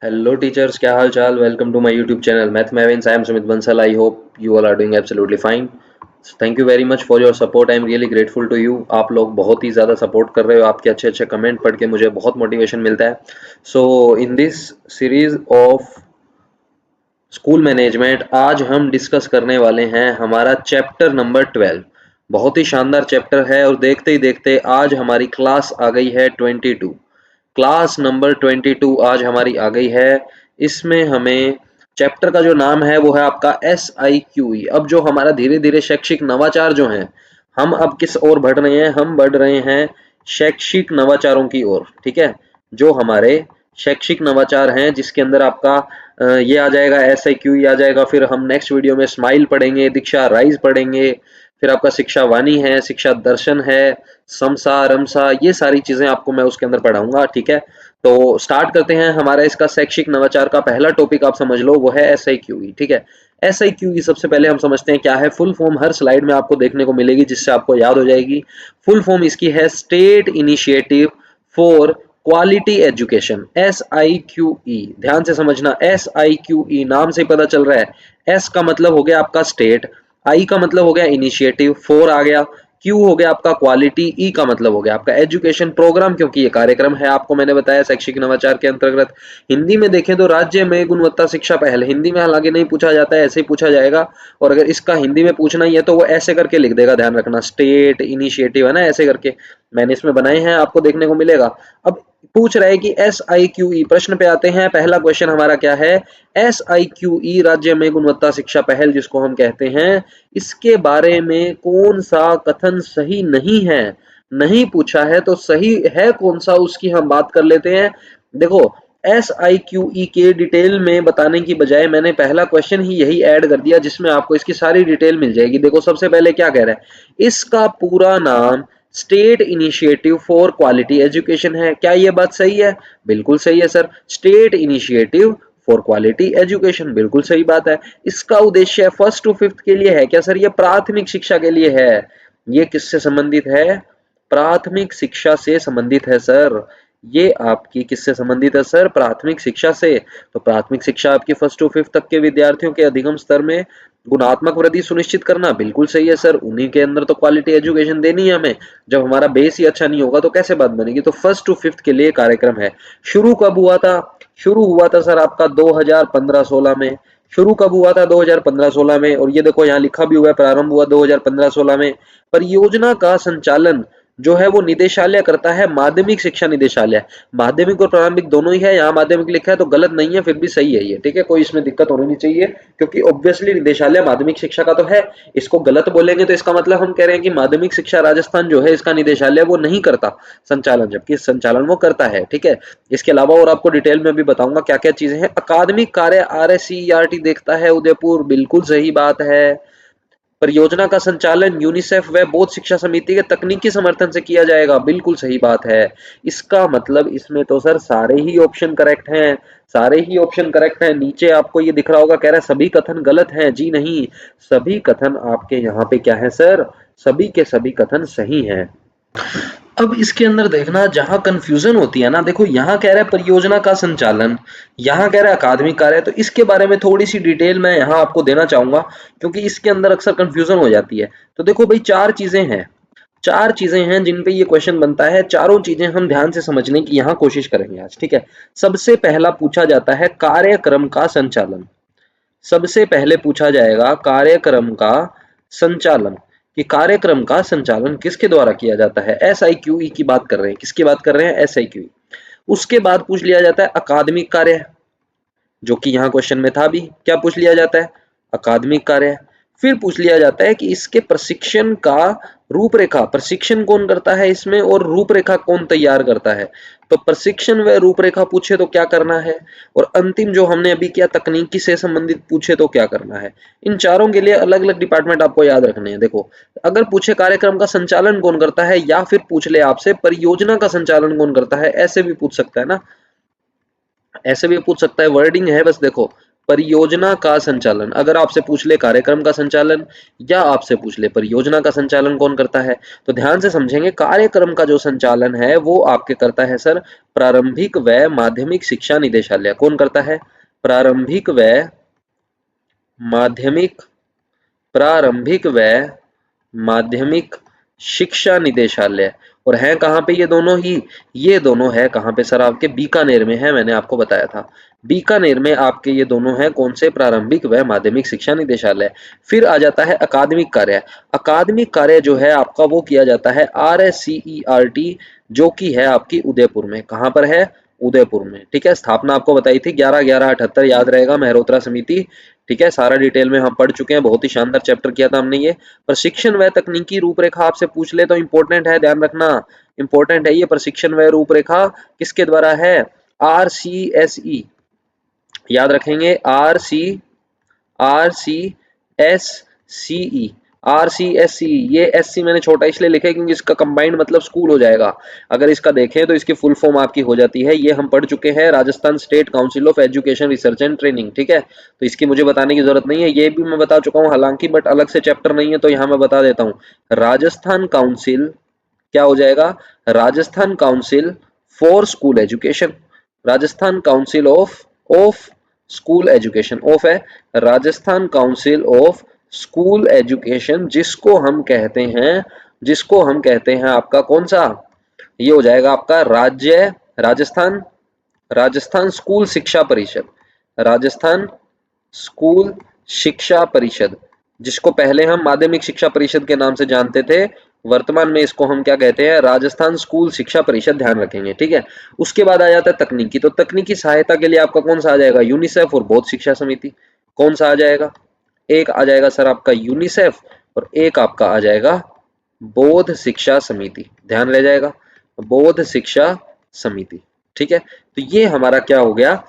Hello teachers, क्या हाल चाल? Welcome to my YouTube channel Math Mavins. I am Sumit Bansal. I hope you all are doing absolutely fine. So thank you very much for your support. I am really grateful to you. आप लोग बहुत ही ज़्यादा support कर रहे हो. आपके अच्छे अच्छे कमेंट पढ़ के मुझे बहुत मोटिवेशन मिलता है. So in this series of school management आज हम डिस्कस करने वाले हैं हमारा चैप्टर नंबर 12. बहुत ही शानदार चैप्टर है और देखते ही देखते आज हमारी क्लास आ गई है 22. क्लास नंबर 22 आज हमारी आ गई है. इसमें हमें चैप्टर का जो नाम है वो है आपका SIQE. अब जो हमारा धीरे धीरे शैक्षिक नवाचार जो है, हम अब किस ओर बढ़ रहे हैं? हम बढ़ रहे हैं शैक्षिक नवाचारों की ओर. ठीक है, जो हमारे शैक्षिक नवाचार हैं जिसके अंदर आपका ये आ जाएगा, SIQE आ जाएगा. फिर हम नेक्स्ट वीडियो में स्माइल पढ़ेंगे, दीक्षा राइज पढ़ेंगे, फिर आपका शिक्षा वाणी है, शिक्षा दर्शन है, समसा रमसा, ये सारी चीजें आपको मैं उसके अंदर पढ़ाऊंगा. ठीक है, तो स्टार्ट करते हैं. हमारा इसका शैक्षिक नवाचार का पहला टॉपिक आप समझ लो, वो है SIQE. ठीक है, SIQE सबसे पहले हम समझते हैं क्या है. फुल फॉर्म हर स्लाइड में आपको देखने को मिलेगी जिससे आपको याद हो जाएगी. फुल फॉर्म इसकी है state initiative for quality education. SIQE ध्यान से समझना. SIQE नाम से पता चल रहा है. S का मतलब हो गया आपका स्टेट, I का मतलब हो गया इनिशिएटिव, 4 आ गया, Q हो गया आपका क्वालिटी, E का मतलब हो गया आपका एजुकेशन प्रोग्राम, क्योंकि ये कार्यक्रम है आपको मैंने बताया शैक्षिक नवाचार के अंतर्गत. हिंदी में देखें तो राज्य में गुणवत्ता शिक्षा पहल. हिंदी में हालांकि नहीं पूछा जाता है, ऐसे ही पूछा जाएगा. और अगर इसका हिंदी में पूछना ही है तो वो ऐसे करके लिख देगा, ध्यान रखना. स्टेट इनिशिएटिव है ना, ऐसे करके मैंने इसमें बनाए हैं, आपको देखने को मिलेगा. अब पूछ रहा है कि SIQE. प्रश्न पे आते हैं. पहला क्वेश्चन हमारा क्या है? SIQE राज्य में गुणवत्ता शिक्षा पहल जिसको हम कहते हैं, इसके बारे में कौन सा कथन सही नहीं है? नहीं पूछा है तो सही है कौन सा, उसकी हम बात कर लेते हैं. देखो, SIQE के डिटेल में बताने की बजाय मैंने पहला क्वेश्चन ही यही ऐड कर दिया जिसमें आपको इसकी सारी डिटेल मिल जाएगी. देखो, सबसे पहले क्या कह रहा है, इसका पूरा नाम state initiative for quality education है. क्या ये बात सही है? बिल्कुल सही है sir. State initiative for quality education, बिल्कुल सही बात है. इसका उद्देश्य फर्स्ट टू फिफ्थ के लिए है क्या सर? ये प्राथमिक शिक्षा के लिए है. ये किससे संबंधित है? प्राथमिक शिक्षा से संबंधित है सर. ये आपकी किससे संबंधित है सर? प्राथमिक शिक्षा से. तो प्राथमिक शिक्षा आपकी फर्स्ट टू फिफ्थ तक के विद्यार्थियों के अधिगम स्तर में गुणात्मक वृद्धि सुनिश्चित करना, बिल्कुल सही है सर. उन्हीं के अंदर तो क्वालिटी एजुकेशन देनी है हमें. जब हमारा बेस ही अच्छा नहीं होगा तो कैसे बात बनेगी? तो फर्स्ट टू फिफ्थ के लिए कार्यक्रम है. शुरू कब हुआ था? शुरू हुआ था सर आपका 2015-16 में. शुरू कब हुआ था? 2015-16 में. और ये देखो यहाँ लिखा भी हुआ है, प्रारंभ हुआ 2015-16 में. परियोजना का संचालन जो है वो निदेशालय करता है, माध्यमिक शिक्षा निदेशालय. माध्यमिक और प्रारंभिक दोनों ही है. यहाँ माध्यमिक लिखा है तो गलत नहीं है, फिर भी सही है ये. ठीक है, कोई इसमें दिक्कत होनी नहीं चाहिए, क्योंकि ऑब्वियसली निदेशालय माध्यमिक शिक्षा का तो है. इसको गलत बोलेंगे तो इसका मतलब हम कह रहे हैं कि माध्यमिक शिक्षा राजस्थान जो है इसका निदेशालय वो नहीं करता संचालन, जबकि संचालन वो करता है. ठीक है, इसके अलावा और आपको डिटेल में भी बताऊंगा क्या क्या चीजें हैं. अकादमिक कार्य RSCERT देखता है उदयपुर, बिल्कुल सही बात है. परियोजना का संचालन यूनिसेफ व बोध शिक्षा समिति के तकनीकी समर्थन से किया जाएगा, बिल्कुल सही बात है. इसका मतलब इसमें तो सर सारे ही ऑप्शन करेक्ट हैं. सारे ही ऑप्शन करेक्ट हैं. नीचे आपको ये दिख रहा होगा, कह रहा है सभी कथन गलत हैं. जी नहीं, सभी कथन आपके यहाँ पे क्या है सर? सभी के सभी कथन सही हैं. अब इसके अंदर देखना जहां कंफ्यूजन होती है ना, देखो यहाँ कह रहा है परियोजना का संचालन, यहाँ कह रहा है अकादमिक कार्य. तो इसके बारे में थोड़ी सी डिटेल मैं यहाँ आपको देना चाहूंगा, क्योंकि इसके अंदर अक्सर कंफ्यूजन हो जाती है. तो देखो भाई, चार चीजें हैं. चार चीजें हैं जिन पे ये क्वेश्चन बनता है. चारों चीजें हम ध्यान से समझने की यहाँ कोशिश करेंगे आज. ठीक है, सबसे पहला पूछा जाता है कार्यक्रम का संचालन. सबसे पहले पूछा जाएगा कार्यक्रम का संचालन, कि कार्यक्रम का संचालन किसके द्वारा किया जाता है. SIQE की बात कर रहे हैं. किसकी बात कर रहे हैं? SIQE. उसके बाद पूछ लिया जाता है अकादमिक कार्य, जो कि यहाँ क्वेश्चन में था भी. क्या पूछ लिया जाता है? अकादमिक कार्य. फिर पूछ लिया जाता है कि इसके प्रशिक्षण का रूपरेखा, प्रशिक्षण कौन करता है इसमें, और रूपरेखा कौन तैयार करता है. तो प्रशिक्षण व रूपरेखा पूछे तो क्या करना है, और अंतिम जो हमने अभी किया तकनीकी से संबंधित पूछे तो क्या करना है. इन चारों के लिए अलग अलग डिपार्टमेंट आपको याद रखने हैं. देखो, अगर पूछे कार्यक्रम का संचालन कौन करता है, या फिर पूछ ले आपसे परियोजना का संचालन कौन करता है, ऐसे भी पूछ सकता है ना, ऐसे भी पूछ सकता है. वर्डिंग है बस. देखो, परियोजना का संचालन, अगर आपसे पूछ ले कार्यक्रम का संचालन या आपसे पूछ ले परियोजना का संचालन कौन करता है, तो ध्यान से समझेंगे। कार्यक्रम का जो संचालन है वो आपके करता है सर प्रारंभिक व माध्यमिक शिक्षा निदेशालय। कौन करता है? प्रारंभिक व माध्यमिक प्रारंभिक व माध्यमिक शिक्षा निदेशालय। और है कहाँ पे ये दोनों ही? ये दोनों है कहाँ पे सर? आपके बीकानेर में है, मैंने आपको बताया था। बीकानेर में आपके ये दोनों हैं, कौन से? प्रारंभिक व माध्यमिक शिक्षा निदेशालय। फिर आ जाता है अकादमिक कार्य। अकादमिक कार्य जो है आपका वो किया जाता है RSCERT, जो कि है आपकी उदयपुर में। कहाँ पर है? उदयपुर में। ठीक है, स्थापना आपको बताई थी 11/11/78, याद रहेगा, मेहरोत्रा समिति। ठीक है, सारा डिटेल में हम पढ़ चुके हैं, बहुत ही शानदार चैप्टर किया था हमने ये। प्रशिक्षण व तकनीकी रूपरेखा आपसे पूछ ले तो इंपॉर्टेंट है, ध्यान रखना, इंपॉर्टेंट है ये। प्रशिक्षण व रूपरेखा किसके द्वारा है? RCSE, याद रखेंगे, RCSCE, RCSCE। ये SC मैंने छोटा इसलिए लिखा क्योंकि इसका कंबाइंड मतलब स्कूल हो जाएगा। अगर इसका देखें तो इसकी फुल फॉर्म आपकी हो जाती है, ये हम पढ़ चुके हैं, Rajasthan state council of education research and training. ठीक है, तो इसकी मुझे बताने की जरूरत नहीं है, ये भी मैं बता चुका हूँ हालांकि, बट अलग से चैप्टर नहीं है तो यहाँ मैं बता देता हूँ। राजस्थान काउंसिल क्या हो जाएगा? Rajasthan council for school education. Rajasthan council of school education, of है Rajasthan council of school education, जिसको हम कहते हैं आपका कौन सा? ये हो जाएगा आपका राज्य राजस्थान राजस्थान स्कूल शिक्षा परिषद। राजस्थान स्कूल शिक्षा परिषद, जिसको पहले हम माध्यमिक शिक्षा परिषद के नाम से जानते थे, वर्तमान में इसको हम क्या कहते हैं? राजस्थान स्कूल शिक्षा परिषद, ध्यान रखेंगे। ठीक है, उसके बाद आ जाता है तकनीकी। तो तकनीकी सहायता के लिए आपका कौन सा आ जाएगा? यूनिसेफ और बौद्ध शिक्षा समिति। कौन सा आ जाएगा? एक आ जाएगा सर आपका यूनिसेफ और एक आपका आ जाएगा बौद्ध शिक्षा समिति, ध्यान रह जाएगा, बौद्ध शिक्षा समिति। ठीक है, तो ये हमारा क्या हो गया?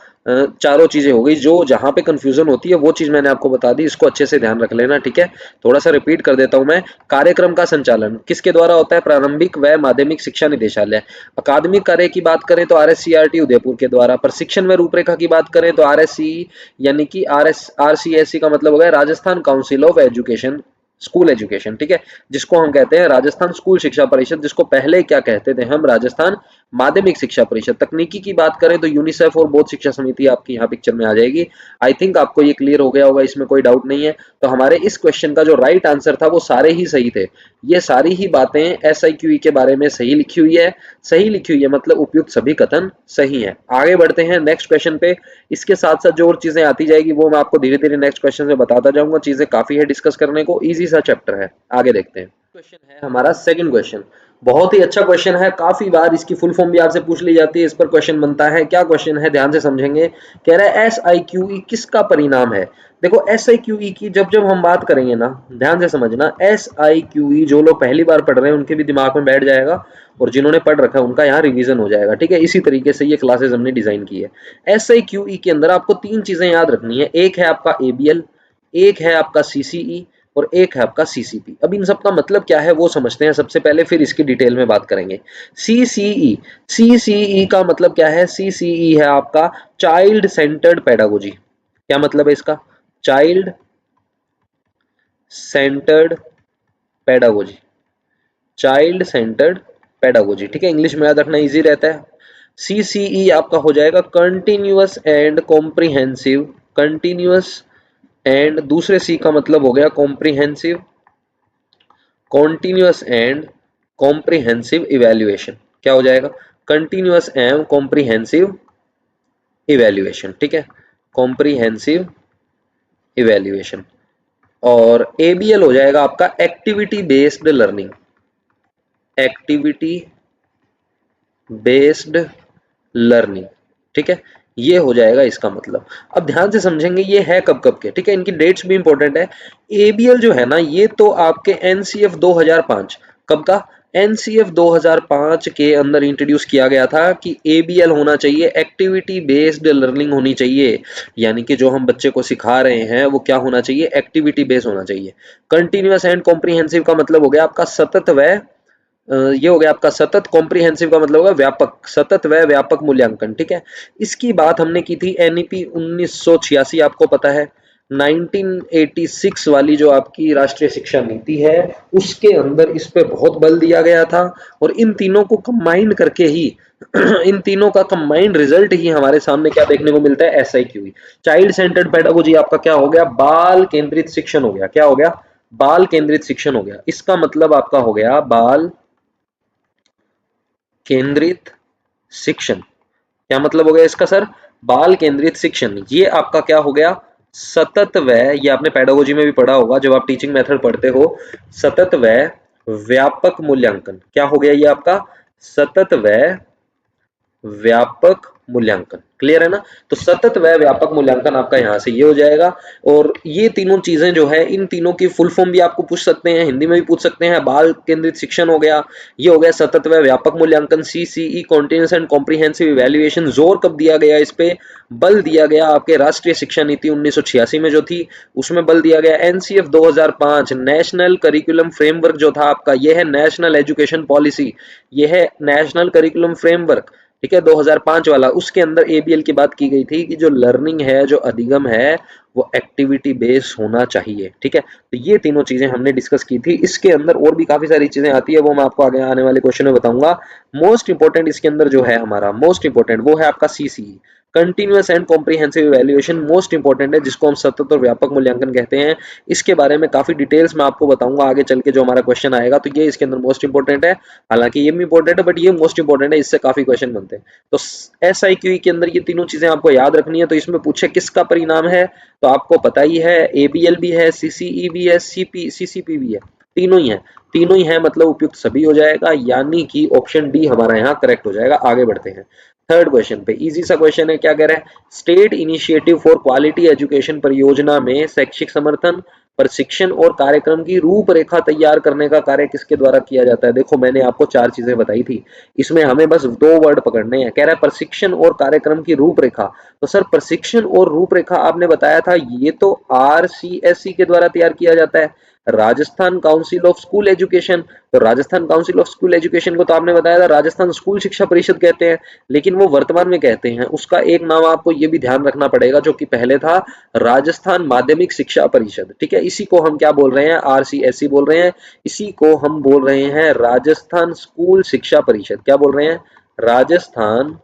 चारों चीजें हो गई। जो जहां पे कंफ्यूजन होती है वो चीज मैंने आपको बता दी, इसको अच्छे से ध्यान रख लेना। ठीक है, थोड़ा सा रिपीट कर देता हूं मैं। कार्यक्रम का संचालन किसके द्वारा होता है? प्रारंभिक व माध्यमिक शिक्षा निदेशालय। अकादमिक कार्य की बात करें तो RSCERT उदयपुर के द्वारा। प्रशिक्षण व रूपरेखा की बात करें तो RSCE यानी कि RCSE का मतलब हो गया Rajasthan council of education school education. ठीक है, जिसको हम कहते हैं राजस्थान स्कूल शिक्षा परिषद, जिसको पहले क्या कहते थे हम? राजस्थान माध्यमिक शिक्षा परिषद। तकनीकी की बात करें तो यूनिसेफ और बौद्ध शिक्षा समिति आपकी यहाँ पिक्चर में आ जाएगी। आई थिंक आपको ये क्लियर हो गया होगा, इसमें कोई डाउट नहीं है। तो हमारे इस क्वेश्चन का जो राइट आंसर था वो सारे ही सही थे। ये सारी ही बातें SIQE के बारे में सही लिखी हुई है। सही लिखी हुई है मतलब उपयुक्त सभी कथन सही है। आगे बढ़ते हैं नेक्स्ट क्वेश्चन पे। इसके साथ साथ जो और चीजें आती जाएगी वो मैं आपको धीरे धीरे नेक्स्ट क्वेश्चन से बताता जाऊंगा। चीजें काफी है डिस्कस करने को, इजी सा चैप्टर है। आगे देखते हैं। क्वेश्चन है हमारा सेकंड क्वेश्चन, बहुत ही अच्छा क्वेश्चन है। काफी बार इसकी फुल फॉर्म भी आपसे पूछ ली जाती है, इस पर क्वेश्चन बनता है। क्या क्वेश्चन है, ध्यान से समझेंगे। कह रहा है SIQE किसका परिणाम है? देखो SIQE की जब हम बात करेंगे ना, ध्यान से समझना, SIQE जो लोग पहली बार पढ़ रहे हैं उनके भी दिमाग में बैठ जाएगा और जिन्होंने पढ़ रखा है उनका यहाँ रिवीजन हो जाएगा। ठीक है, इसी तरीके से ये क्लासेस हमने डिजाइन की है। SIQE के अंदर आपको तीन चीजें याद रखनी है। एक है आपका ABL, एक है आपका CCE और एक है आपका CCP। अब इन सब का मतलब क्या है वो समझते हैं सबसे पहले, फिर इसकी डिटेल में बात करेंगे। CCE का मतलब क्या है? CCE है आपका चाइल्ड सेंटर्ड पेडागोजी। क्या मतलब है इसका? Child centred pedagogy, child centred pedagogy. ठीक है, इंग्लिश में याद रखना इजी रहता है। CCE आपका हो जाएगा continuous and comprehensive, continuous and, दूसरे C का मतलब हो गया comprehensive, continuous and comprehensive evaluation. क्या हो जाएगा? Continuous and comprehensive evaluation. ठीक है, कॉम्प्रिहेंसिव इवैल्यूएशन। और ABL हो जाएगा आपका activity based learning, activity based learning. ठीक है, ये हो जाएगा इसका मतलब। अब ध्यान से समझेंगे ये है कब कब के। ठीक है, इनकी डेट्स भी इंपॉर्टेंट है। ABL जो है ना, ये तो आपके NCF 2005, कब का? NCF 2005 के अंदर इंट्रोड्यूस किया गया था कि ABL होना चाहिए, एक्टिविटी बेस्ड लर्निंग होनी चाहिए। यानी कि जो हम बच्चे को सिखा रहे हैं वो क्या होना चाहिए? एक्टिविटी बेस्ड होना चाहिए। कंटिन्यूअस एंड कॉम्प्रिहेंसिव का मतलब हो गया आपका सतत व ये हो गया आपका सतत। कॉम्प्रिहेंसिव का मतलब होगा व्यापक, सतत व व्यापक मूल्यांकन, ठीक है। इसकी बात हमने की थी एनईपी 1986, आपको पता है 1986 वाली जो आपकी राष्ट्रीय शिक्षा नीति है उसके अंदर इस पे बहुत बल दिया गया था। और इन तीनों को कंबाइंड करके ही इन तीनों का कंबाइंड रिजल्ट ही हमारे सामने क्या देखने को मिलता है, एसआईक्यू। चाइल्ड सेंटर्ड पेडागोजी आपका क्या हो गया, बाल केंद्रित शिक्षण हो गया। क्या हो गया, बाल केंद्रित शिक्षण हो गया। इसका मतलब आपका हो गया बाल केंद्रित शिक्षण। क्या मतलब हो गया इसका सर, बाल केंद्रित शिक्षण। ये आपका क्या हो गया, सतत व, ये आपने पेडागोजी में भी पढ़ा होगा जब आप टीचिंग मेथड पढ़ते हो, सतत व व्यापक मूल्यांकन। क्या हो गया ये आपका, सतत व व्यापक मूल्यांकन। क्लियर है ना। तो सतत व व्यापक मूल्यांकन आपका यहां से ये हो जाएगा। और ये तीनों चीजें जो है, इन तीनों की फुल फॉर्म भी आपको पूछ सकते हैं, हिंदी में भी पूछ सकते हैं। बाल केंद्रित शिक्षण हो गया, ये हो गया सतत व व्यापक मूल्यांकन, CCE continuous and comprehensive evaluation. जोर कब दिया गया इस पे, बल दिया गया आपके राष्ट्रीय शिक्षा नीति 1986 में जो थी उसमें बल दिया गया। एनसीएफ 2005 नेशनल करिकुलम फ्रेमवर्क जो था आपका, यह है नेशनल एजुकेशन पॉलिसी, यह है नेशनल करिकुलम फ्रेमवर्क, ठीक है, 2005 वाला। उसके अंदर एबीएल की बात की गई थी कि जो लर्निंग है, जो अधिगम है, वो एक्टिविटी बेस्ड होना चाहिए, ठीक है। तो ये तीनों चीजें हमने डिस्कस की थी। इसके अंदर और भी काफी सारी चीजें आती है, वो मैं आपको आगे आने वाले क्वेश्चन में बताऊंगा। मोस्ट इंपॉर्टेंट इसके अंदर जो है हमारा, मोस्ट इंपॉर्टेंट वो है आपका CCE, continuous and comprehensive evaluation. Most important है, जिसको हम सतत और व्यापक मूल्यांकन कहते हैं। इसके बारे में काफी डिटेल्स में आपको बताऊंगा आगे चल के, जो हमारा क्वेश्चन आएगा। तो ये इसके अंदर मोस्ट इंपॉर्टेंट है। हालांकि ये भी इंपॉर्टेंट है, बट ये मोस्ट इंपॉर्टेंट है, इससे काफी क्वेश्चन बनते हैं। तो एसआईक्यू के अंदर ये तीनों चीजें आपको याद रखनी है। तो इसमें पूछे किसका परिणाम है, तो आपको पता ही है, एबीएल भी है, सीसीई भी है, सीसीपी भी है, तीनों ही है। तीनों ही है मतलब उपयुक्त सभी हो जाएगा, यानी कि ऑप्शन डी हमारा यहाँ करेक्ट हो जाएगा। आगे बढ़ते हैं थर्ड क्वेश्चन पे। इजी सा क्वेश्चन है, क्या कह रहा है, state initiative for quality education परियोजना में शैक्षिक समर्थन, प्रशिक्षण और कार्यक्रम की रूपरेखा तैयार करने का कार्य किसके द्वारा किया जाता है। देखो मैंने आपको चार चीजें बताई थी, इसमें हमें बस दो वर्ड पकड़ने हैं। कह रहा है प्रशिक्षण और कार्यक्रम की रूपरेखा। तो सर प्रशिक्षण और रूपरेखा आपने बताया था, ये तो आरसीएससी के द्वारा तैयार किया जाता है, Rajasthan council of school education. तो Rajasthan council of school education को तो आपने बताया था राजस्थान स्कूल शिक्षा परिषद कहते हैं, लेकिन वो वर्तमान में कहते हैं उसका एक नाम आपको ये भी ध्यान रखना पड़ेगा, जो कि पहले था राजस्थान माध्यमिक शिक्षा परिषद, ठीक है। इसी को हम क्या बोल रहे हैं, आरसीएससी बोल रहे हैं। इसी को हम बोल रहे हैं राजस्थान स्कूल शिक्षा परिषद। क्या बोल रहे हैं, राजस्थान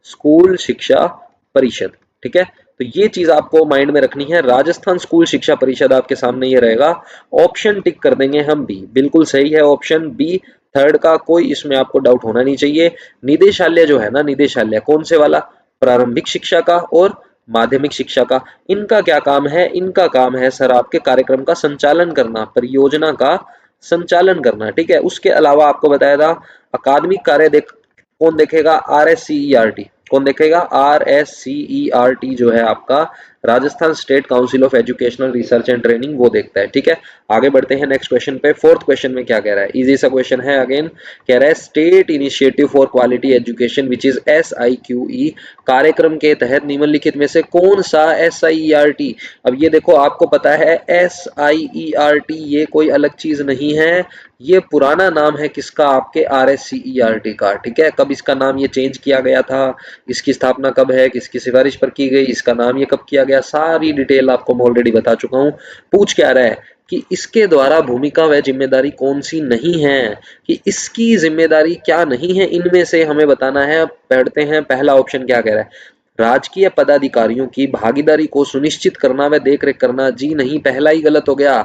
स्कूल शिक्षा परिषद, ठीक है। तो ये चीज आपको माइंड में रखनी है, राजस्थान स्कूल शिक्षा परिषद आपके सामने ये रहेगा। ऑप्शन टिक कर देंगे हम बी, बिल्कुल सही है ऑप्शन बी थर्ड का, कोई इसमें आपको डाउट होना नहीं चाहिए। निदेशालय जो है ना, निदेशालय कौन से वाला, प्रारंभिक शिक्षा का और माध्यमिक शिक्षा का। इनका क्या काम है, इनका काम है सर आपके कार्यक्रम का संचालन करना, परियोजना का संचालन करना, ठीक है। उसके अलावा आपको बताया था अकादमिक कार्य देख कौन देखेगा, आरएससीईआरटी। कौन देखेगा, आरएससीईआरटी जो है आपका Rajasthan state council of educational research and training, वो देखता है, ठीक है। आगे बढ़ते हैं नेक्स्ट क्वेश्चन पे। फोर्थ क्वेश्चन में क्या कह रहा है, इजी सा क्वेश्चन है अगेन। कह रहा है state initiative for quality education which is SIQE कार्यक्रम के तहत निम्नलिखित में से कौन सा एसआईईआरटी। अब ये देखो आपको पता है एसआईईआरटी ये कोई अलग चीज नहीं है, ये पुराना नाम है किसका, आपके आरएससीईआरटी का, ठीक है। कब इसका नाम ये चेंज किया गया था, इसकी स्थापना कब है, किसकी सिफारिश पर की गई, इसका नाम ये कब किया गया, सारी डिटेल आपको मैं ऑलरेडी बता चुका हूं। पूछ क्या रहा है कि इसके द्वारा भूमिका व जिम्मेदारी कौन सी नहीं है, कि इसकी जिम्मेदारी क्या नहीं है, इनमें से हमें बताना है। पढ़ते हैं पहला ऑप्शन क्या कह रहा है, राजकीय पदाधिकारियों की भागीदारी को सुनिश्चित करना व देखरेख करना। जी नहीं, पहला ही गलत हो गया।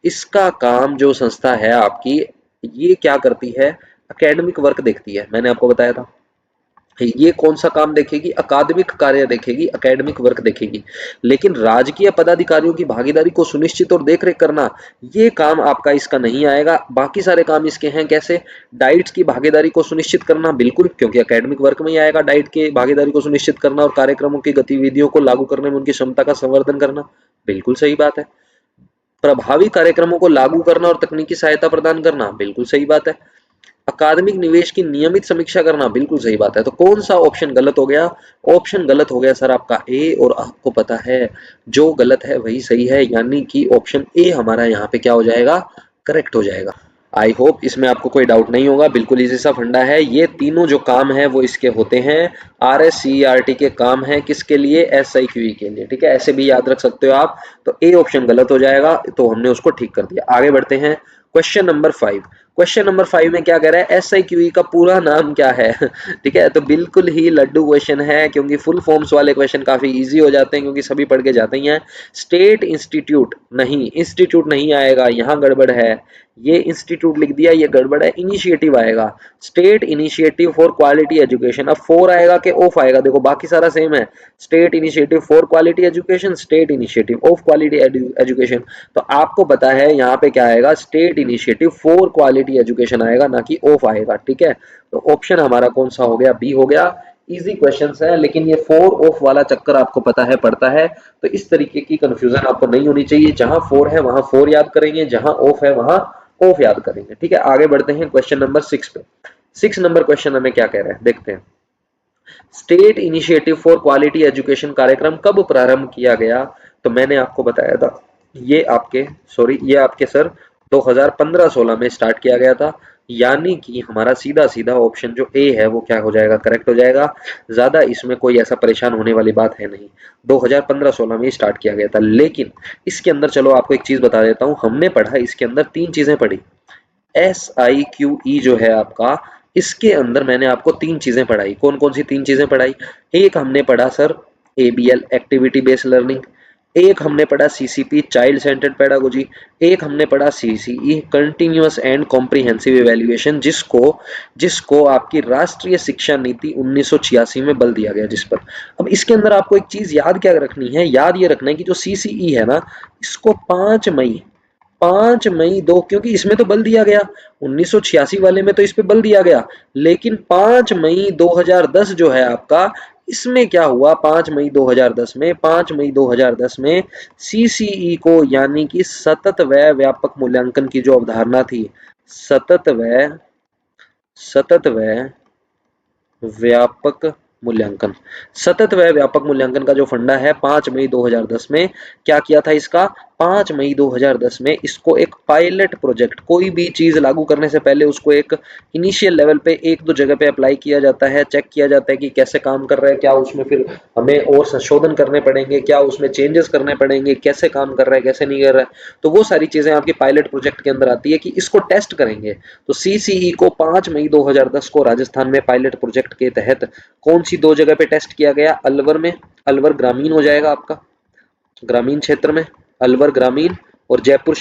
इसका काम जो संस्था है आपकी, ये क्या करती है, एकेडमिक वर्क देखती है, मैंने आपको बताया था। ये कौन सा काम देखेगी, अकादमिक कार्य देखेगी, एकेडमिक वर्क देखेगी। लेकिन राजकीय पदाधिकारियों की भागीदारी को सुनिश्चित और देखरेख करना, ये काम आपका इसका नहीं आएगा। बाकी सारे काम इसके हैं, कैसे, डाइट्स की भागीदारी को सुनिश्चित करना, बिल्कुल, क्योंकि एकेडमिक वर्क में ही आएगा डाइट की भागीदारी को सुनिश्चित करना, और कार्यक्रमों की गतिविधियों को लागू करने में उनकी क्षमता का संवर्धन करना, बिल्कुल सही बात है। प्रभावी कार्यक्रमों को लागू करना और तकनीकी सहायता प्रदान करना, बिल्कुल सही बात है। अकादमिक निवेश की नियमित समीक्षा करना, बिल्कुल सही बात है। तो कौन सा ऑप्शन गलत हो गया, ऑप्शन गलत हो गया सर आपका ए, और आपको पता है जो गलत है वही सही है, यानी कि ऑप्शन ए हमारा यहाँ पे क्या हो जाएगा, करेक्ट हो जाएगा। आई होप इसमें आपको कोई डाउट नहीं होगा, बिल्कुल इजी सा फंडा है। ये तीनों जो काम है वो इसके होते हैं, RSCERT के काम है किसके लिए, SIQE के लिए, ठीक है, ऐसे भी याद रख सकते हो आप। तो ए ऑप्शन गलत हो जाएगा, तो हमने उसको ठीक कर दिया। आगे बढ़ते हैं क्वेश्चन नंबर 5। क्वेश्चन नंबर 5 में क्या कह रहा है, SIQE का पूरा नाम क्या है ठीक है, तो बिल्कुल ही लड्डू क्वेश्चन है, क्योंकि फुल फॉर्म्स वाले क्वेश्चन काफी इजी हो जाते हैं, क्योंकि सभी पढ़ के जाते ही हैं। स्टेट इंस्टीट्यूट नहीं, इंस्टीट्यूट नहीं आएगा, यहाँ गड़बड़ है, ये इंस्टीट्यूट लिख दिया, ये गड़बड़ है, इनिशिएटिव आएगा, state initiative for quality education. अब 4 आएगा कि ऑफ आएगा, देखो बाकी सारा सेम है, state initiative for quality education, state initiative of quality education. तो आपको पता है यहाँ पे क्या आएगा, state initiative for quality education आएगा, ना कि ऑफ आएगा, ठीक है। तो ऑप्शन हमारा कौन सा हो गया, बी हो गया। इजी क्वेश्चंस है, लेकिन ये 4 ऑफ वाला चक्कर आपको पता है पड़ता है, तो इस तरीके की कंफ्यूजन आपको नहीं होनी चाहिए। जहां 4 है वहां 4 याद करेंगे, जहां ऑफ है वहां ऑफ याद करेंगे, ठीक है। आगे बढ़ते हैं क्वेश्चन नंबर 6 पे। 6 नंबर क्वेश्चन हमें क्या कह रहा है, देखते हैं। State initiative for quality education कार्यक्रम कब प्रारंभ किया गया, तो मैंने आपको बताया था, ये आपके सर 2015-16 में स्टार्ट किया गया था, यानी कि हमारा सीधा सीधा ऑप्शन जो ए है वो क्या हो जाएगा, करेक्ट हो जाएगा। ज्यादा इसमें कोई ऐसा परेशान होने वाली बात है नहीं, 2015-16 में स्टार्ट किया गया था। लेकिन इसके अंदर चलो आपको एक चीज बता देता हूं, हमने पढ़ा इसके अंदर 3 चीजें पढ़ी। SIQE जो है आपका, इसके अंदर मैंने आपको 3 चीजें पढ़ाई। कौन कौन सी 3 चीजें पढ़ाई, एक हमने पढ़ा sir ABL activity based learning, एक हमने पढ़ा CCP चाइल्ड सेंटर्ड पेडागोजी, एक हमने पढ़ा CCE continuous and comprehensive evaluation, जिसको जिसको आपकी राष्ट्रीय शिक्षा नीति 1986 में बल दिया गया जिस पर। अब इसके अंदर आपको एक चीज याद क्या रखनी है, याद ये रखना है कि जो CCE है ना, इसको 5 मई 2, क्योंकि इसमें तो बल दिया गया 1986 वाले में, तो इस पे बल दिया गया, लेकिन 5 मई 2010 जो है आपका, इसमें क्या हुआ, 5 मई 2010 में CCE को, यानी कि सतत व व्यापक मूल्यांकन की जो अवधारणा थी, सतत व व्यापक मूल्यांकन, सतत व व्यापक मूल्यांकन का जो फंडा है, 5 मई 2010 में क्या किया था इसका, 5 मई 2010 में इसको एक पायलट प्रोजेक्ट, कोई भी चीज लागू करने से पहले उसको एक इनिशियल लेवल पे 1-2 जगह पे अप्लाई किया जाता है, चेक किया जाता है कि कैसे काम कर रहा है, क्या उसमें फिर हमें और संशोधन करने पड़ेंगे, क्या उसमें चेंजेस करने पड़ेंगे, कैसे काम कर रहा है कैसे नहीं कर रहा है, तो वो सारी चीजें आपकी पायलट प्रोजेक्ट के अंदर आती है कि इसको टेस्ट करेंगे। तो CCE को 5 मई 2010 को राजस्थान में पायलट प्रोजेक्ट के तहत कौन सी 2 जगह पे टेस्ट किया गया, अलवर में, अलवर ग्रामीण हो जाएगा आपका, ग्रामीण क्षेत्र में, अलवर ग्रामीण, और जयपुर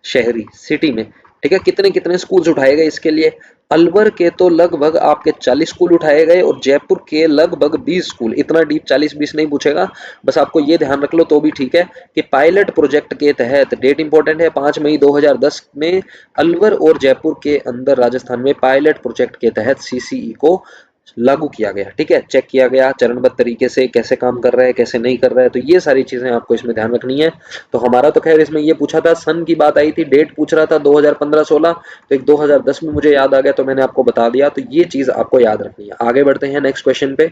शहरी सिटी में, ठीक है। कितने कितने स्कूल्स उठाए गए इसके लिए, अलवर के तो लगभग आपके 40 स्कूल उठाए गए, और जयपुर के लगभग 20 स्कूल, इतना डीप 40-20 नहीं पूछेगा, बस आपको ये ध्यान रख लो तो भी ठीक है कि पायलट प्रोजेक्ट के तहत, डेट इंपॉर्टेंट है, 5 मई 2010 में अलवर और जयपुर के अंदर राजस्थान में पायलट प्रोजेक्ट के तहत CCE को लागू किया गया, ठीक है, चेक किया गया चरणबद्ध तरीके से कैसे काम कर रहा है कैसे नहीं कर रहा है, तो ये सारी चीजें आपको इसमें ध्यान रखनी है। तो हमारा तो खैर इसमें ये पूछा था, सन की बात आई थी, डेट पूछ रहा था 2015-16, तो एक 2010 में मुझे याद आ गया तो मैंने आपको बता दिया, तो ये चीज आपको याद रखनी है। आगे बढ़ते हैं नेक्स्ट क्वेश्चन पे,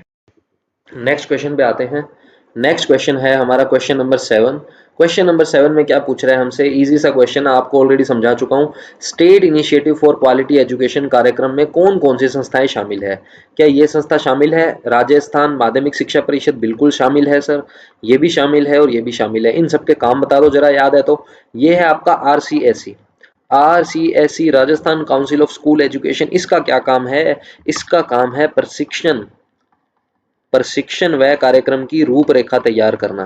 आते हैं। नेक्स्ट क्वेश्चन है हमारा क्वेश्चन नंबर 7। क्वेश्चन नंबर 7 में क्या पूछ रहा है हमसे, इजी सा क्वेश्चन, आपको ऑलरेडी समझा चुका हूं। State initiative for quality education कार्यक्रम में कौन कौन सी संस्थाएं शामिल है, क्या ये संस्था शामिल है, राजस्थान माध्यमिक शिक्षा परिषद बिल्कुल शामिल है सर, ये भी शामिल है और ये भी शामिल है, इन सबके काम बता दो जरा, याद है तो। ये है आपका RCSE Rajasthan council of school education, इसका क्या काम है, इसका काम है प्रशिक्षण व कार्यक्रम की रूपरेखा तैयार करना,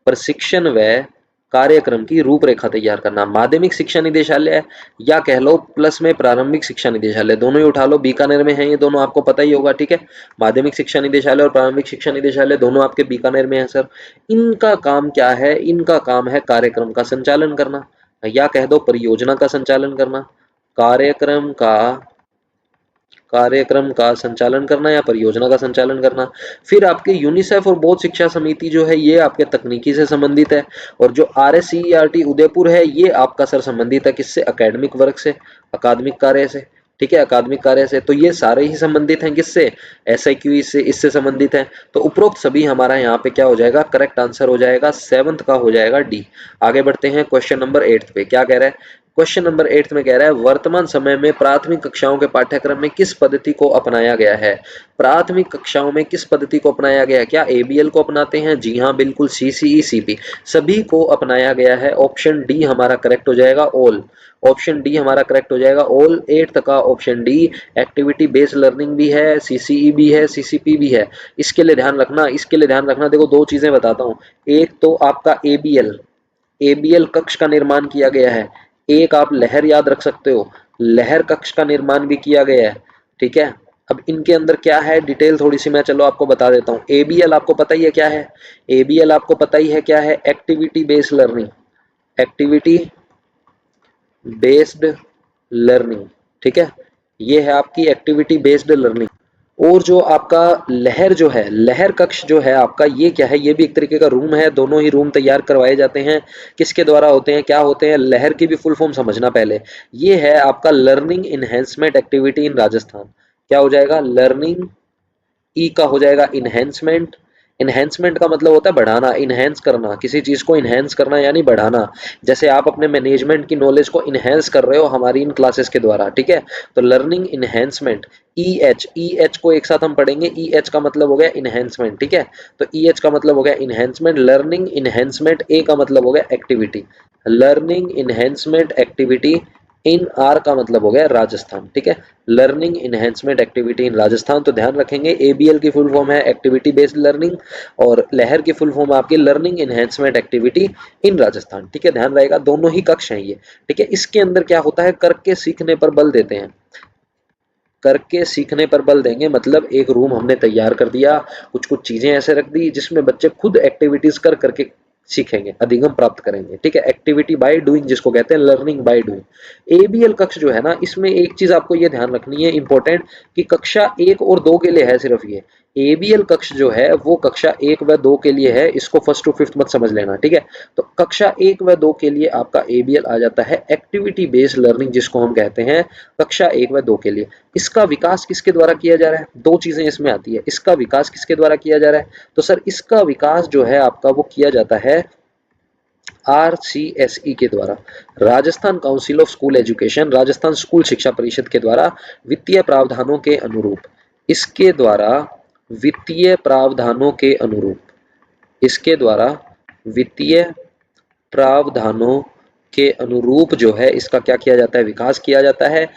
प्रशिक्षण व कार्यक्रम की रूपरेखा तैयार करना। माध्यमिक शिक्षा निदेशालय, या कह लो प्लस में प्रारंभिक शिक्षा निदेशालय, दोनों ही उठा लो, बीकानेर में है ये दोनों, आपको पता ही होगा, ठीक है। माध्यमिक शिक्षा निदेशालय और प्रारंभिक शिक्षा निदेशालय दोनों आपके बीकानेर में है सर। इनका काम क्या है, इनका काम है कार्यक्रम का संचालन करना, या कह दो परियोजना का संचालन करना, कार्यक्रम का संचालन करना या परियोजना का संचालन करना। फिर आपके यूनिसेफ और बोध शिक्षा समिति जो है ये आपके तकनीकी से संबंधित है, और जो RSCERT उदयपुर है ये आपका सर संबंधित है किससे, अकेडमिक वर्क से, अकादमिक कार्य से, ठीक है, अकादमिक कार्य से। तो ये सारे ही संबंधित हैं किससे, SIQE से, इससे संबंधित हैं। तो उपरोक्त सभी हमारा यहाँ पे क्या हो जाएगा, करेक्ट आंसर हो जाएगा, 7th का हो जाएगा D। आगे बढ़ते हैं क्वेश्चन नंबर 8 पे, क्या कह रहा है क्वेश्चन नंबर 8 में कह रहा है वर्तमान समय में प्राथमिक कक्षाओं के पाठ्यक्रम में किस पद्धति को अपनाया गया है। प्राथमिक कक्षाओं में किस पद्धति को अपनाया गया है? क्या एबीएल को अपनाते हैं? जी हाँ बिल्कुल, सीसीई सीपी सभी को अपनाया गया है। ऑप्शन डी हमारा करेक्ट हो जाएगा, ऑल। ऑप्शन डी हमारा करेक्ट हो जाएगा, ऑल। 8th का option D. Activity based learning भी है, सीसीई भी है, सीसीपी भी है। इसके लिए ध्यान रखना, इसके लिए ध्यान रखना। देखो दो चीजें बताता हूँ। एक तो आपका एबीएल, एबीएल कक्ष का निर्माण किया गया है। एक आप लहर याद रख सकते हो, लहर कक्ष का निर्माण भी किया गया है। ठीक है, अब इनके अंदर क्या है डिटेल थोड़ी सी मैं चलो आपको बता देता हूँ। एबीएल आपको पता ही है क्या है, एबीएल आपको पता ही है क्या है, activity based learning. Activity based learning, ठीक है, ये है आपकी एक्टिविटी बेस्ड लर्निंग। और जो आपका लहर जो है, लहर कक्ष जो है आपका, ये क्या है, ये भी एक तरीके का रूम है। दोनों ही रूम तैयार करवाए जाते हैं, किसके द्वारा होते हैं, क्या होते हैं? लहर की भी फुल फॉर्म समझना पहले। ये है आपका learning enhancement activity in Rajasthan. क्या हो जाएगा? लर्निंग, ई का हो जाएगा इनहेंसमेंट। इनहेंसमेंट का मतलब होता है बढ़ाना, इनहेंस करना, किसी चीज को इनहेंस करना यानी बढ़ाना। जैसे आप अपने मैनेजमेंट की नॉलेज को इनहेंस कर रहे हो हमारी इन क्लासेस के द्वारा, ठीक है। तो learning enhancement, E H, E H को एक साथ हम पढ़ेंगे। ई एच का मतलब हो गया इनहेंसमेंट, ठीक है। तो ई एच का मतलब हो गया इनहेंसमेंट, लर्निंग इनहेंसमेंट। ए का मतलब हो गया activity, learning enhancement activity in. R का मतलब हो गया राजस्थान, ठीक है। Learning enhancement activity in Rajasthan. तो ध्यान रखेंगे एबीएल की फुल फॉर्म है एक्टिविटी बेस्ड लर्निंग, और लहर की फुल फॉर्म आपकी learning enhancement activity in Rajasthan, ठीक है। ध्यान रहेगा दोनों ही कक्ष हैं ये, ठीक है। इसके अंदर क्या होता है, करके सीखने पर बल देते हैं। करके सीखने पर बल देंगे मतलब एक रूम हमने तैयार कर दिया, कुछ कुछ चीजें ऐसे रख दी जिसमें बच्चे खुद एक्टिविटीज कर करके सीखेंगे, अधिगम प्राप्त करेंगे, ठीक है। एक्टिविटी बाय डूइंग जिसको कहते हैं, लर्निंग बाय डूइंग। एबीएल कक्ष जो है ना, इसमें एक चीज आपको ये ध्यान रखनी है इंपॉर्टेंट, कि कक्षा 1 और 2 के लिए है सिर्फ ये। एबीएल कक्ष जो है वो कक्षा 1 व 2 के लिए है, इसको फर्स्ट टू फिफ्थ मत समझ लेना, ठीक है। तो कक्षा 1 व 2 के लिए आपका एबीएल आ जाता है एक्टिविटी बेस्ड लर्निंग जिसको हम कहते हैं, कक्षा 1 व 2 के लिए। इसका विकास किसके द्वारा किया जा रहा है? दो चीजें इसमें आती है, इसका विकास किसके द्वारा किया जा रहा है? तो सर इसका विकास जो है आपका वो किया जाता है आरसीएसई के द्वारा, Rajasthan council of school education, Rajasthan school शिक्षा परिषद के द्वारा वित्तीय प्रावधानों के अनुरूप, इसके द्वारा वित्तीय प्रावधानों के अनुरूप, इसके द्वारा वित्तीय प्रावधानों के अनुरूप जो है इसका क्या किया जाता है, विकास किया जाता है।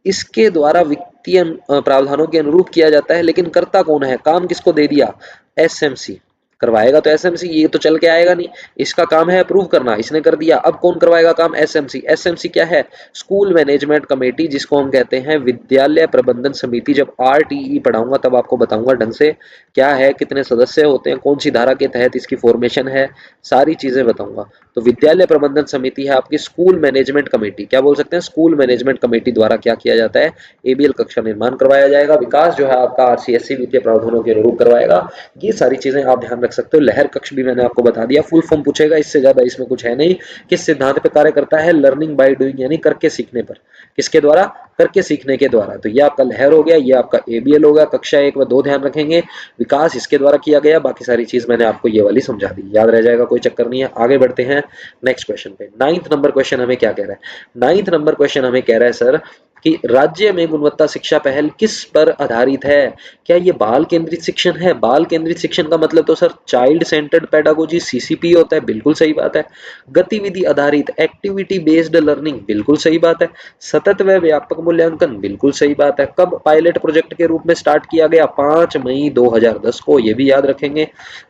इसके द्वारा वित्तीय प्रावधानों के अनुरूप किया जाता है, लेकिन करता कौन है, काम किसको दे दिया? एसएमसी करवाएगा तो एसएमसी, ये तो चल के आएगा नहीं। इसका काम है अप्रूव करना, इसने कर दिया, अब कौन करवाएगा काम? एसएमसी। एसएमसी क्या है? स्कूल मैनेजमेंट कमेटी, जिसको हम कहते हैं विद्यालय प्रबंधन समिति। जब आरटीई पढ़ाऊंगा तब आपको बताऊंगा ढंग से क्या है, कितने सदस्य होते हैं, कौन सी धारा के तहत इसकी फॉर्मेशन है, सारी चीजें बताऊंगा। तो विद्यालय प्रबंधन समिति है आपकी स्कूल मैनेजमेंट कमेटी, क्या बोल सकते हैं, स्कूल मैनेजमेंट कमेटी द्वारा क्या किया जाता है, एबीएल कक्षा निर्माण करवाया जाएगा। विकास जो है आपका आरसीएससी वित्तीय प्रावधानों के अनुरूप करवाएगा। ये सारी चीजें आप ध्यान रख सकते हो। लहर कक्ष भी मैंने आपको बता दिया, फुल फॉर्म पूछेगा, इससे ज्यादा इसमें कुछ है नहीं। किस सिद्धांत पे कार्य करता है? लर्निंग बाय डूइंग, यानी करके सीखने पर। किसके द्वारा? करके सीखने के द्वारा। तो ये आपका लहर हो गया, ये आपका एबीएल होगा। कक्षा 1 व 2 ध्यान रखेंगे, विकास इसके द्वारा किया गया। बाकी सारी चीज मैंने आपको ये वाली समझा दी, याद रह जाएगा, कोई चक्कर नहीं है। आगे बढ़ते हैं नेक्स्ट क्वेश्चन पे। 9th नंबर क्वेश्चन हमें क्या कह रहा है? 9th नंबर क्वेश्चन हमें कह रहा है सर कि राज्य में गुणवत्ता शिक्षा पहल किस पर आधारित है? क्या ये बाल केंद्रित शिक्षण है? बाल केंद्रित शिक्षण का मतलब तो sir child centred pedagogy, CCP होता है, बिल्कुल सही बात है। गतिविधि आधारित एक्टिविटी बेस्ड लर्निंग, बिल्कुल सही बात है। सतत व व्यापक मूल्यांकन, बिल्कुल सही बात है। कब पायलट प्रोजेक्ट के रूप में स्टार्ट किया गया? 5 मई 2010 को, ये भी याद रखेंगे।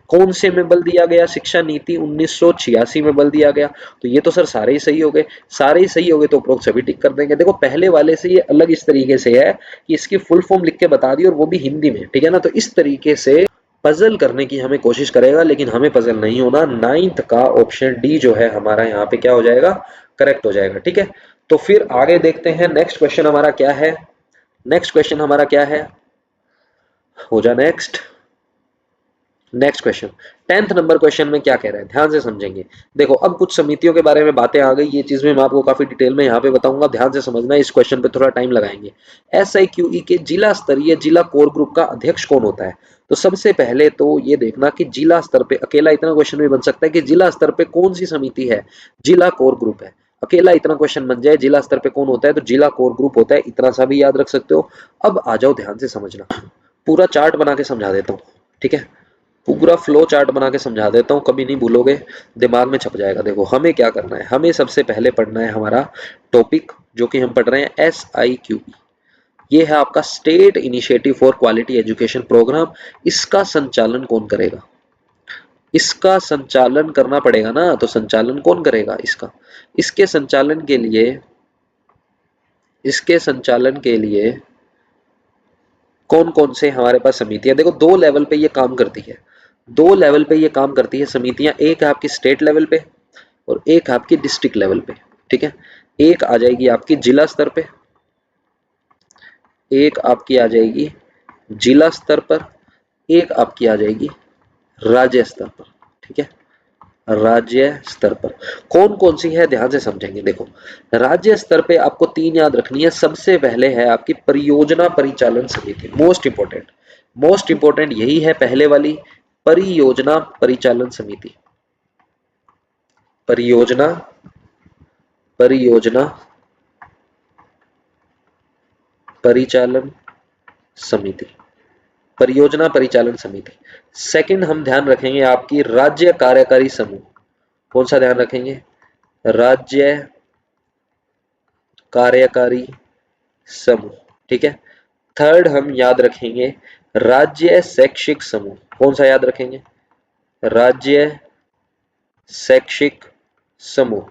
कौन से में बल दिया गया? शिक्षा नीति 1986 में बल दिया गया। तो ये तो सर सारे ही सही हो गए, सारे ही सही हो गए तो उपरोक्त सभी टिक कर देंगे। देखो पहले वाले से ये अलग इस तरीके से है कि इसकी फुल फॉर्म लिख के बता दी, और वो भी हिंदी में, ठीक है ना। तो इस तरीके से पजल करने की हमें कोशिश करेगा, लेकिन हमें पजल नहीं होना। 9th का ऑप्शन डी जो है हमारा यहाँ पे क्या हो जाएगा, करेक्ट हो जाएगा, ठीक है। तो फिर आगे देखते हैं नेक्स्ट क्वेश्चन हमारा क्या है। नेक्स्ट क्वेश्चन हमारा क्या है, हो जा next. Next question 10th number question में क्या कह रहा है, ध्यान से समझेंगे। देखो अब कुछ समितियों के बारे में बातें आ गई, ये चीज में मैं आपको काफी डिटेल में यहाँ पे बताऊंगा, ध्यान से समझना। इस क्वेश्चन पे थोड़ा टाइम लगाएंगे। SIQE के जिला स्तरीय जिला कोर ग्रुप का अध्यक्ष कौन होता है? तो सबसे पहले तो ये देखना कि जिला स्तर पे, अकेला इतना क्वेश्चन भी बन सकता है कि जिला स्तर पे कौन सी समिति है, जिला कोर ग्रुप है। अकेला इतना क्वेश्चन बन जाए जिला स्तर पे कौन होता है, तो जिला कोर ग्रुप होता है, इतना सा भी याद रख सकते हो। अब आ जाओ ध्यान से समझना, पूरा चार्ट बना के समझा देता हूँ, ठीक है, पूरा फ्लो चार्ट बना के समझा देता हूँ, कभी नहीं भूलोगे, दिमाग में छप जाएगा। देखो हमें क्या करना है, हमें सबसे पहले पढ़ना है हमारा टॉपिक जो कि हम पढ़ रहे हैं SIQE। ये है आपका state initiative for quality education programme. इसका संचालन कौन करेगा, इसका संचालन करना पड़ेगा ना, तो संचालन कौन करेगा इसका, इसके संचालन के लिए, इसके संचालन के लिए कौन कौन से हमारे पास समितियां, देखो दो लेवल पे ये काम करती है, दो लेवल पे ये काम करती है समितियां, एक है आपकी स्टेट लेवल पे और एक है आपकी डिस्ट्रिक्ट लेवल पे, ठीक है। एक आ जाएगी आपकी जिला स्तर पे, एक आपकी आ जाएगी जिला स्तर पर, एक आपकी आ जाएगी राज्य स्तर पर, ठीक है, राज्य स्तर पर। कौन कौन सी है ध्यान से समझेंगे। देखो राज्य स्तर पे आपको तीन याद रखनी है। सबसे पहले है आपकी परियोजना परिचालन समिति, मोस्ट इंपोर्टेंट यही है पहले वाली, परियोजना परिचालन समिति, परियोजना परियोजना परिचालन समिति, परियोजना परिचालन समिति। सेकंड हम ध्यान रखेंगे आपकी राज्य कार्यकारी समूह, कौन सा ध्यान रखेंगे, राज्य कार्यकारी समूह, ठीक है। थर्ड हम याद रखेंगे राज्य शैक्षिक समूह, कौन सा याद रखेंगे, राज्य शैक्षिक समूह,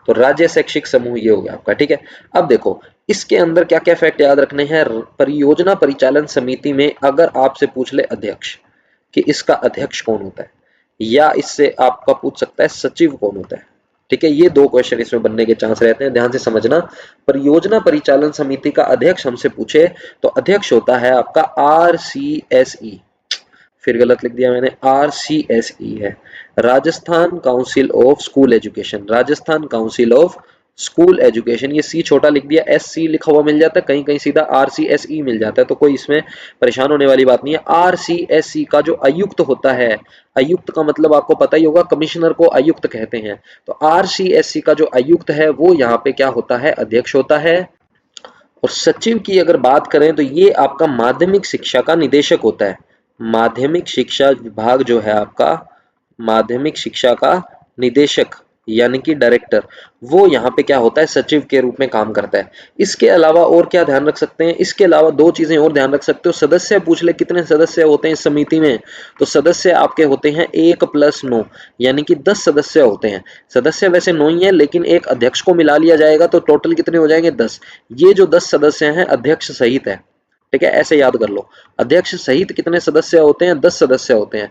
तो राज्य शैक्षिक समूह ये हो गया आपका, ठीक है। अब देखो इसके अंदर क्या क्या फैक्ट याद रखने हैं। परियोजना परिचालन समिति में अगर आपसे पूछ ले अध्यक्ष कि इसका अध्यक्ष कौन होता है, या इससे आपका पूछ सकता है सचिव कौन होता है, ठीक है, ये दो क्वेश्चन इसमें बनने के चांस रहते हैं, ध्यान से समझना। परियोजना परिचालन समिति का अध्यक्ष हमसे पूछे तो अध्यक्ष होता है आपका RCSE, फिर गलत लिख दिया मैंने, RCSE है Rajasthan council of school education, Rajasthan council of school education. ये सी छोटा लिख दिया, SC लिखा हुआ मिल जाता है, कहीं कहीं सीधा RCSE मिल जाता है, तो कोई इसमें परेशान होने वाली बात नहीं है। RCSE का जो आयुक्त होता है, आयुक्त का मतलब आपको पता ही होगा, कमिश्नर को आयुक्त कहते हैं, तो RCSE का जो आयुक्त है वो यहाँ पे क्या होता है, अध्यक्ष होता है। और सचिव की अगर बात करें तो ये आपका माध्यमिक शिक्षा का निदेशक होता है, माध्यमिक शिक्षा विभाग जो है आपका, माध्यमिक शिक्षा का निदेशक यानी कि डायरेक्टर, वो यहाँ पे क्या होता है, सचिव के रूप में काम करता है। इसके अलावा और क्या ध्यान रख सकते हैं, इसके अलावा दो चीजें और ध्यान रख सकते हो। सदस्य पूछ ले कितने सदस्य होते हैं इस समिति में, तो सदस्य आपके होते हैं 1+9 यानी कि 10 सदस्य होते हैं। सदस्य वैसे 9 ही है, लेकिन एक अध्यक्ष को मिला लिया जाएगा तो टोटल कितने हो जाएंगे, 10। ये जो 10 सदस्य हैं अध्यक्ष सहित है, ठीक है, ऐसे याद कर लो, अध्यक्ष सहित कितने सदस्य होते हैं, 10 सदस्य होते हैं।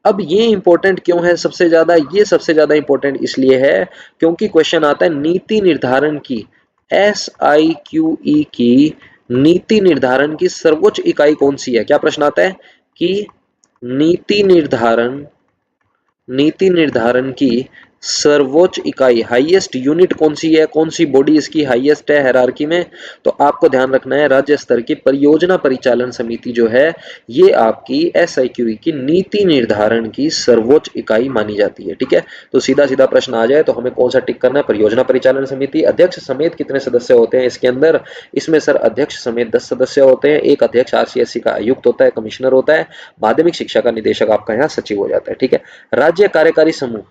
अब ये इंपॉर्टेंट क्यों है सबसे ज्यादा, ये सबसे ज्यादा इंपॉर्टेंट इसलिए है क्योंकि क्वेश्चन आता है नीति निर्धारण की, SIQE की नीति निर्धारण की सर्वोच्च इकाई कौन सी है। क्या प्रश्न आता है कि नीति निर्धारण, नीति निर्धारण की सर्वोच्च इकाई, हाईएस्ट यूनिट कौन सी है, कौन सी बॉडी इसकी हाईएस्ट है हायरार्की में, तो आपको ध्यान रखना है राज्य स्तर की परियोजना परिचालन समिति जो है ये आपकी SIQE की नीति निर्धारण की सर्वोच्च इकाई मानी जाती है, ठीक है। तो सीधा सीधा प्रश्न आ जाए तो हमें कौन सा टिक करना है, परियोजना परिचालन समिति। अध्यक्ष समेत कितने सदस्य होते हैं इसके अंदर, इसमें सर अध्यक्ष समेत 10 सदस्य होते हैं, एक अध्यक्ष RCSE का आयुक्त होता है, कमिश्नर होता है, माध्यमिक शिक्षा का निदेशक आपका यहाँ सचिव हो जाता है, ठीक है। राज्य कार्यकारी समूह,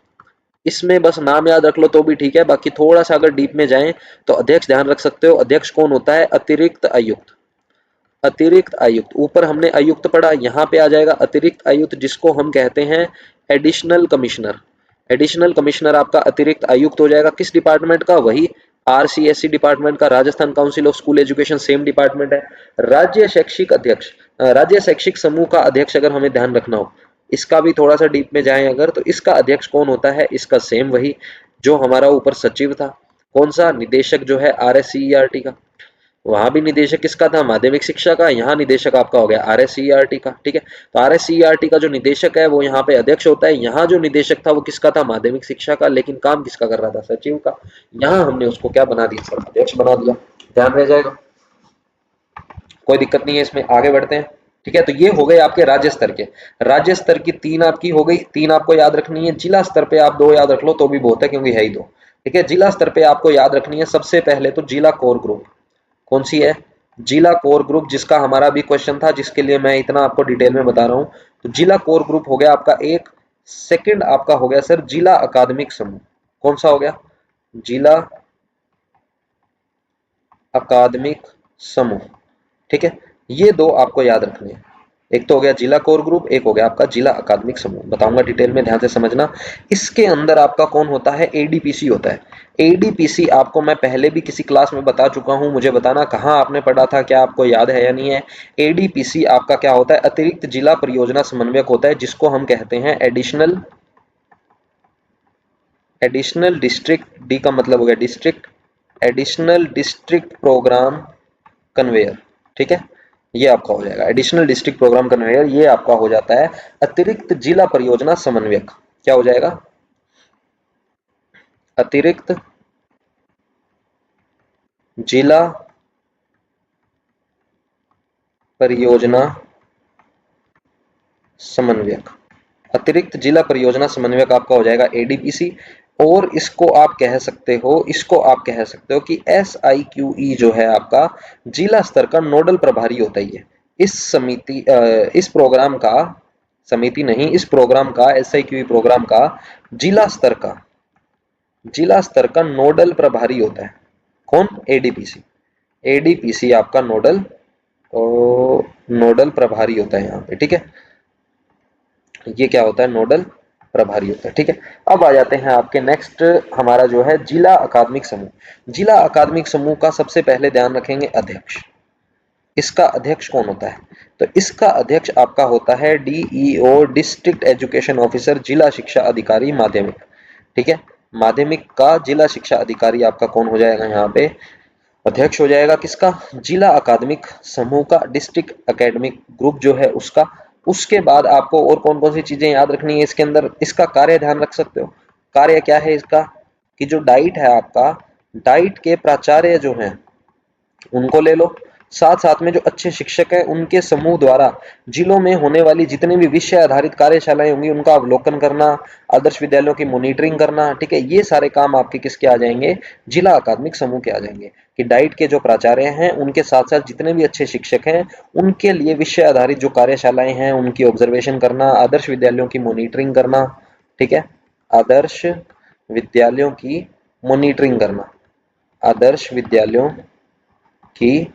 इसमें बस नाम याद रख लो तो भी ठीक है, बाकी थोड़ा सा अगर डीप में जाएं तो अध्यक्ष ध्यान रख सकते हो, अध्यक्ष कौन होता है, अतिरिक्त आयुक्त, अतिरिक्त आयुक्त। ऊपर हमने आयुक्त पढ़ा, यहाँ पे आ जाएगा अतिरिक्त आयुक्त जिसको हम कहते हैं एडिशनल कमिश्नर। एडिशनल कमिश्नर आपका अतिरिक्त आयुक्त हो जाएगा, किस डिपार्टमेंट का, वही RCSE डिपार्टमेंट का, Rajasthan council of school education same department है। राज्य शैक्षिक अध्यक्ष, राज्य शैक्षिक समूह का अध्यक्ष अगर हमें ध्यान रखना हो, इसका भी थोड़ा सा डीप में जाएं अगर, तो इसका अध्यक्ष कौन होता है, इसका सेम वही जो हमारा ऊपर सचिव था, कौन सा, निदेशक जो है RSCERT का, वहां भी निदेशक किसका था, माध्यमिक शिक्षा का, यहाँ निदेशक आपका हो गया RSCERT का, ठीक है। तो RSCERT का जो निदेशक है वो यहाँ पे अध्यक्ष होता है, यहाँ जो निदेशक था वो किसका था, माध्यमिक शिक्षा का, लेकिन काम किसका कर रहा था, सचिव का। यहाँ हमने उसको क्या बना दिया सर, अध्यक्ष बना दिया, ध्यान रह जाएगा, कोई दिक्कत नहीं है इसमें, आगे बढ़ते हैं, ठीक है। तो ये हो गए आपके राज्य स्तर के, राज्य स्तर की तीन आपकी हो गई, तीन आपको याद रखनी है। जिला स्तर पे आप दो याद रख लो तो भी बहुत है क्योंकि है ही दो। ठीक है, जिला स्तर पे आपको याद रखनी है सबसे पहले तो जिला कोर ग्रुप। कौन सी है? जिला कोर ग्रुप, जिसका हमारा भी क्वेश्चन था, जिसके लिए मैं इतना आपको डिटेल में बता रहा हूं। तो जिला कोर ग्रुप हो गया आपका एक। सेकंड आपका हो गया सर जिला अकादमिक समूह। कौन सा हो गया? जिला अकादमिक समूह। ठीक है, ये दो आपको याद रखने हैं। एक तो हो गया जिला कोर ग्रुप, एक हो गया आपका जिला अकादमिक समूह। बताऊंगा डिटेल में, ध्यान से समझना। इसके अंदर आपका कौन होता है? एडीपीसी होता है। एडीपीसी आपको मैं पहले भी किसी क्लास में बता चुका हूं, मुझे बताना कहां आपने पढ़ा था, क्या आपको याद है या नहीं है। एडीपीसी आपका क्या होता है? अतिरिक्त जिला परियोजना समन्वयक होता है, जिसको हम कहते हैं एडिशनल एडिशनल डिस्ट्रिक्ट, डी का मतलब हो गया district, additional district programme conveyor. ठीक है, ये आपका हो जाएगा एडिशनल डिस्ट्रिक्ट प्रोग्राम कन्वेयर। ये आपका हो जाता है अतिरिक्त जिला परियोजना समन्वयक। क्या हो जाएगा? अतिरिक्त जिला परियोजना समन्वयक। अतिरिक्त जिला परियोजना समन्वयक आपका हो जाएगा एडीपीसी। और इसको आप कह सकते हो कि SIQE जो है आपका जिला स्तर का नोडल प्रभारी होता ही है। इस प्रोग्राम का, समिति नहीं, इस प्रोग्राम का, SIQE प्रोग्राम का जिला स्तर का नोडल प्रभारी होता है। कौन? एडीपीसी। एडीपीसी आपका नोडल प्रभारी होता है यहाँ पे। ठीक है, ये क्या होता है? नोडल प्रभारी होता है। ठीक है, अब आ जाते हैं आपके नेक्स्ट, हमारा जो है जिला अकादमिक समूह। जिला अकादमिक समूह का सबसे पहले ध्यान रखेंगे अध्यक्ष। इसका अध्यक्ष कौन होता है? तो इसका अध्यक्ष आपका होता है DEO, डिस्ट्रिक्ट एजुकेशन ऑफिसर, जिला शिक्षा अधिकारी माध्यमिक। ठीक है, माध्यमिक का जिला शिक्षा अधिकारी आपका कौन हो जाएगा? यहाँ पे अध्यक्ष हो जाएगा किसका? जिला अकादमिक समूह का, डिस्ट्रिक्ट एकेडमिक ग्रुप जो है उसका। उसके बाद आपको और कौन कौन सी चीजें याद रखनी है इसके अंदर? इसका कार्य ध्यान रख सकते हो। कार्य क्या है इसका? कि जो डाइट है आपका, डाइट के प्राचार्य जो हैं उनको ले लो। साथ साथ में जो अच्छे शिक्षक हैं उनके समूह द्वारा जिलों में होने वाली जितने भी विषय आधारित कार्यशालाएं होंगी उनका अवलोकन करना, आदर्श विद्यालयों की मॉनिटरिंग करना। ठीक है, ये सारे काम आपके किसके आ जाएंगे? जिला अकादमिक समूह के आ जाएंगे। कि डाइट के जो प्राचार्य हैं उनके साथ साथ जितने भी अच्छे शिक्षक हैं उनके लिए विषय आधारित जो कार्यशालाएं हैं उनकी ऑब्जर्वेशन करना, आदर्श विद्यालयों की मॉनिटरिंग करना। ठीक है, आदर्श विद्यालयों की मॉनिटरिंग करना, आदर्श विद्यालयों की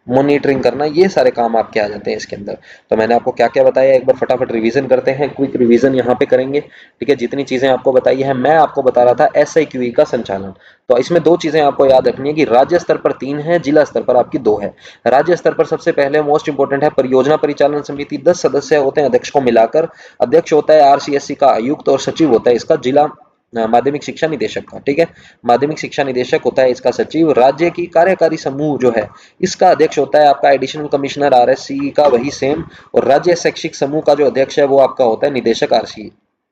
मॉनिटरिंग करना, ये सारे काम आपके आ जाते हैं इसके अंदर। तो मैंने आपको क्या क्या बताया, एक बार फटाफट रिवीजन करते हैं, क्विक रिवीजन यहाँ पे करेंगे। ठीक है, जितनी चीजें आपको बताई है, मैं आपको बता रहा था SIQE का संचालन। तो इसमें दो चीजें आपको याद रखनी है कि राज्य स्तर पर 3 है, जिला स्तर पर आपकी 2 है। राज्य स्तर पर सबसे पहले मोस्ट इंपोर्टेंट है परियोजना परिचालन समिति, 10 सदस्य होते हैं अध्यक्ष को मिलाकर। अध्यक्ष होता है RCSC का आयुक्त और सचिव होता है इसका जिला माध्यमिक शिक्षा निदेशक का। ठीक है, माध्यमिक शिक्षा निदेशक होता है इसका सचिव। राज्य की कार्यकारी समूह जो है इसका अध्यक्ष होता है आपका एडिशनल कमिश्नर RSCE का, वही सेम। और राज्य शैक्षिक समूह का जो अध्यक्ष है वो आपका होता है निदेशक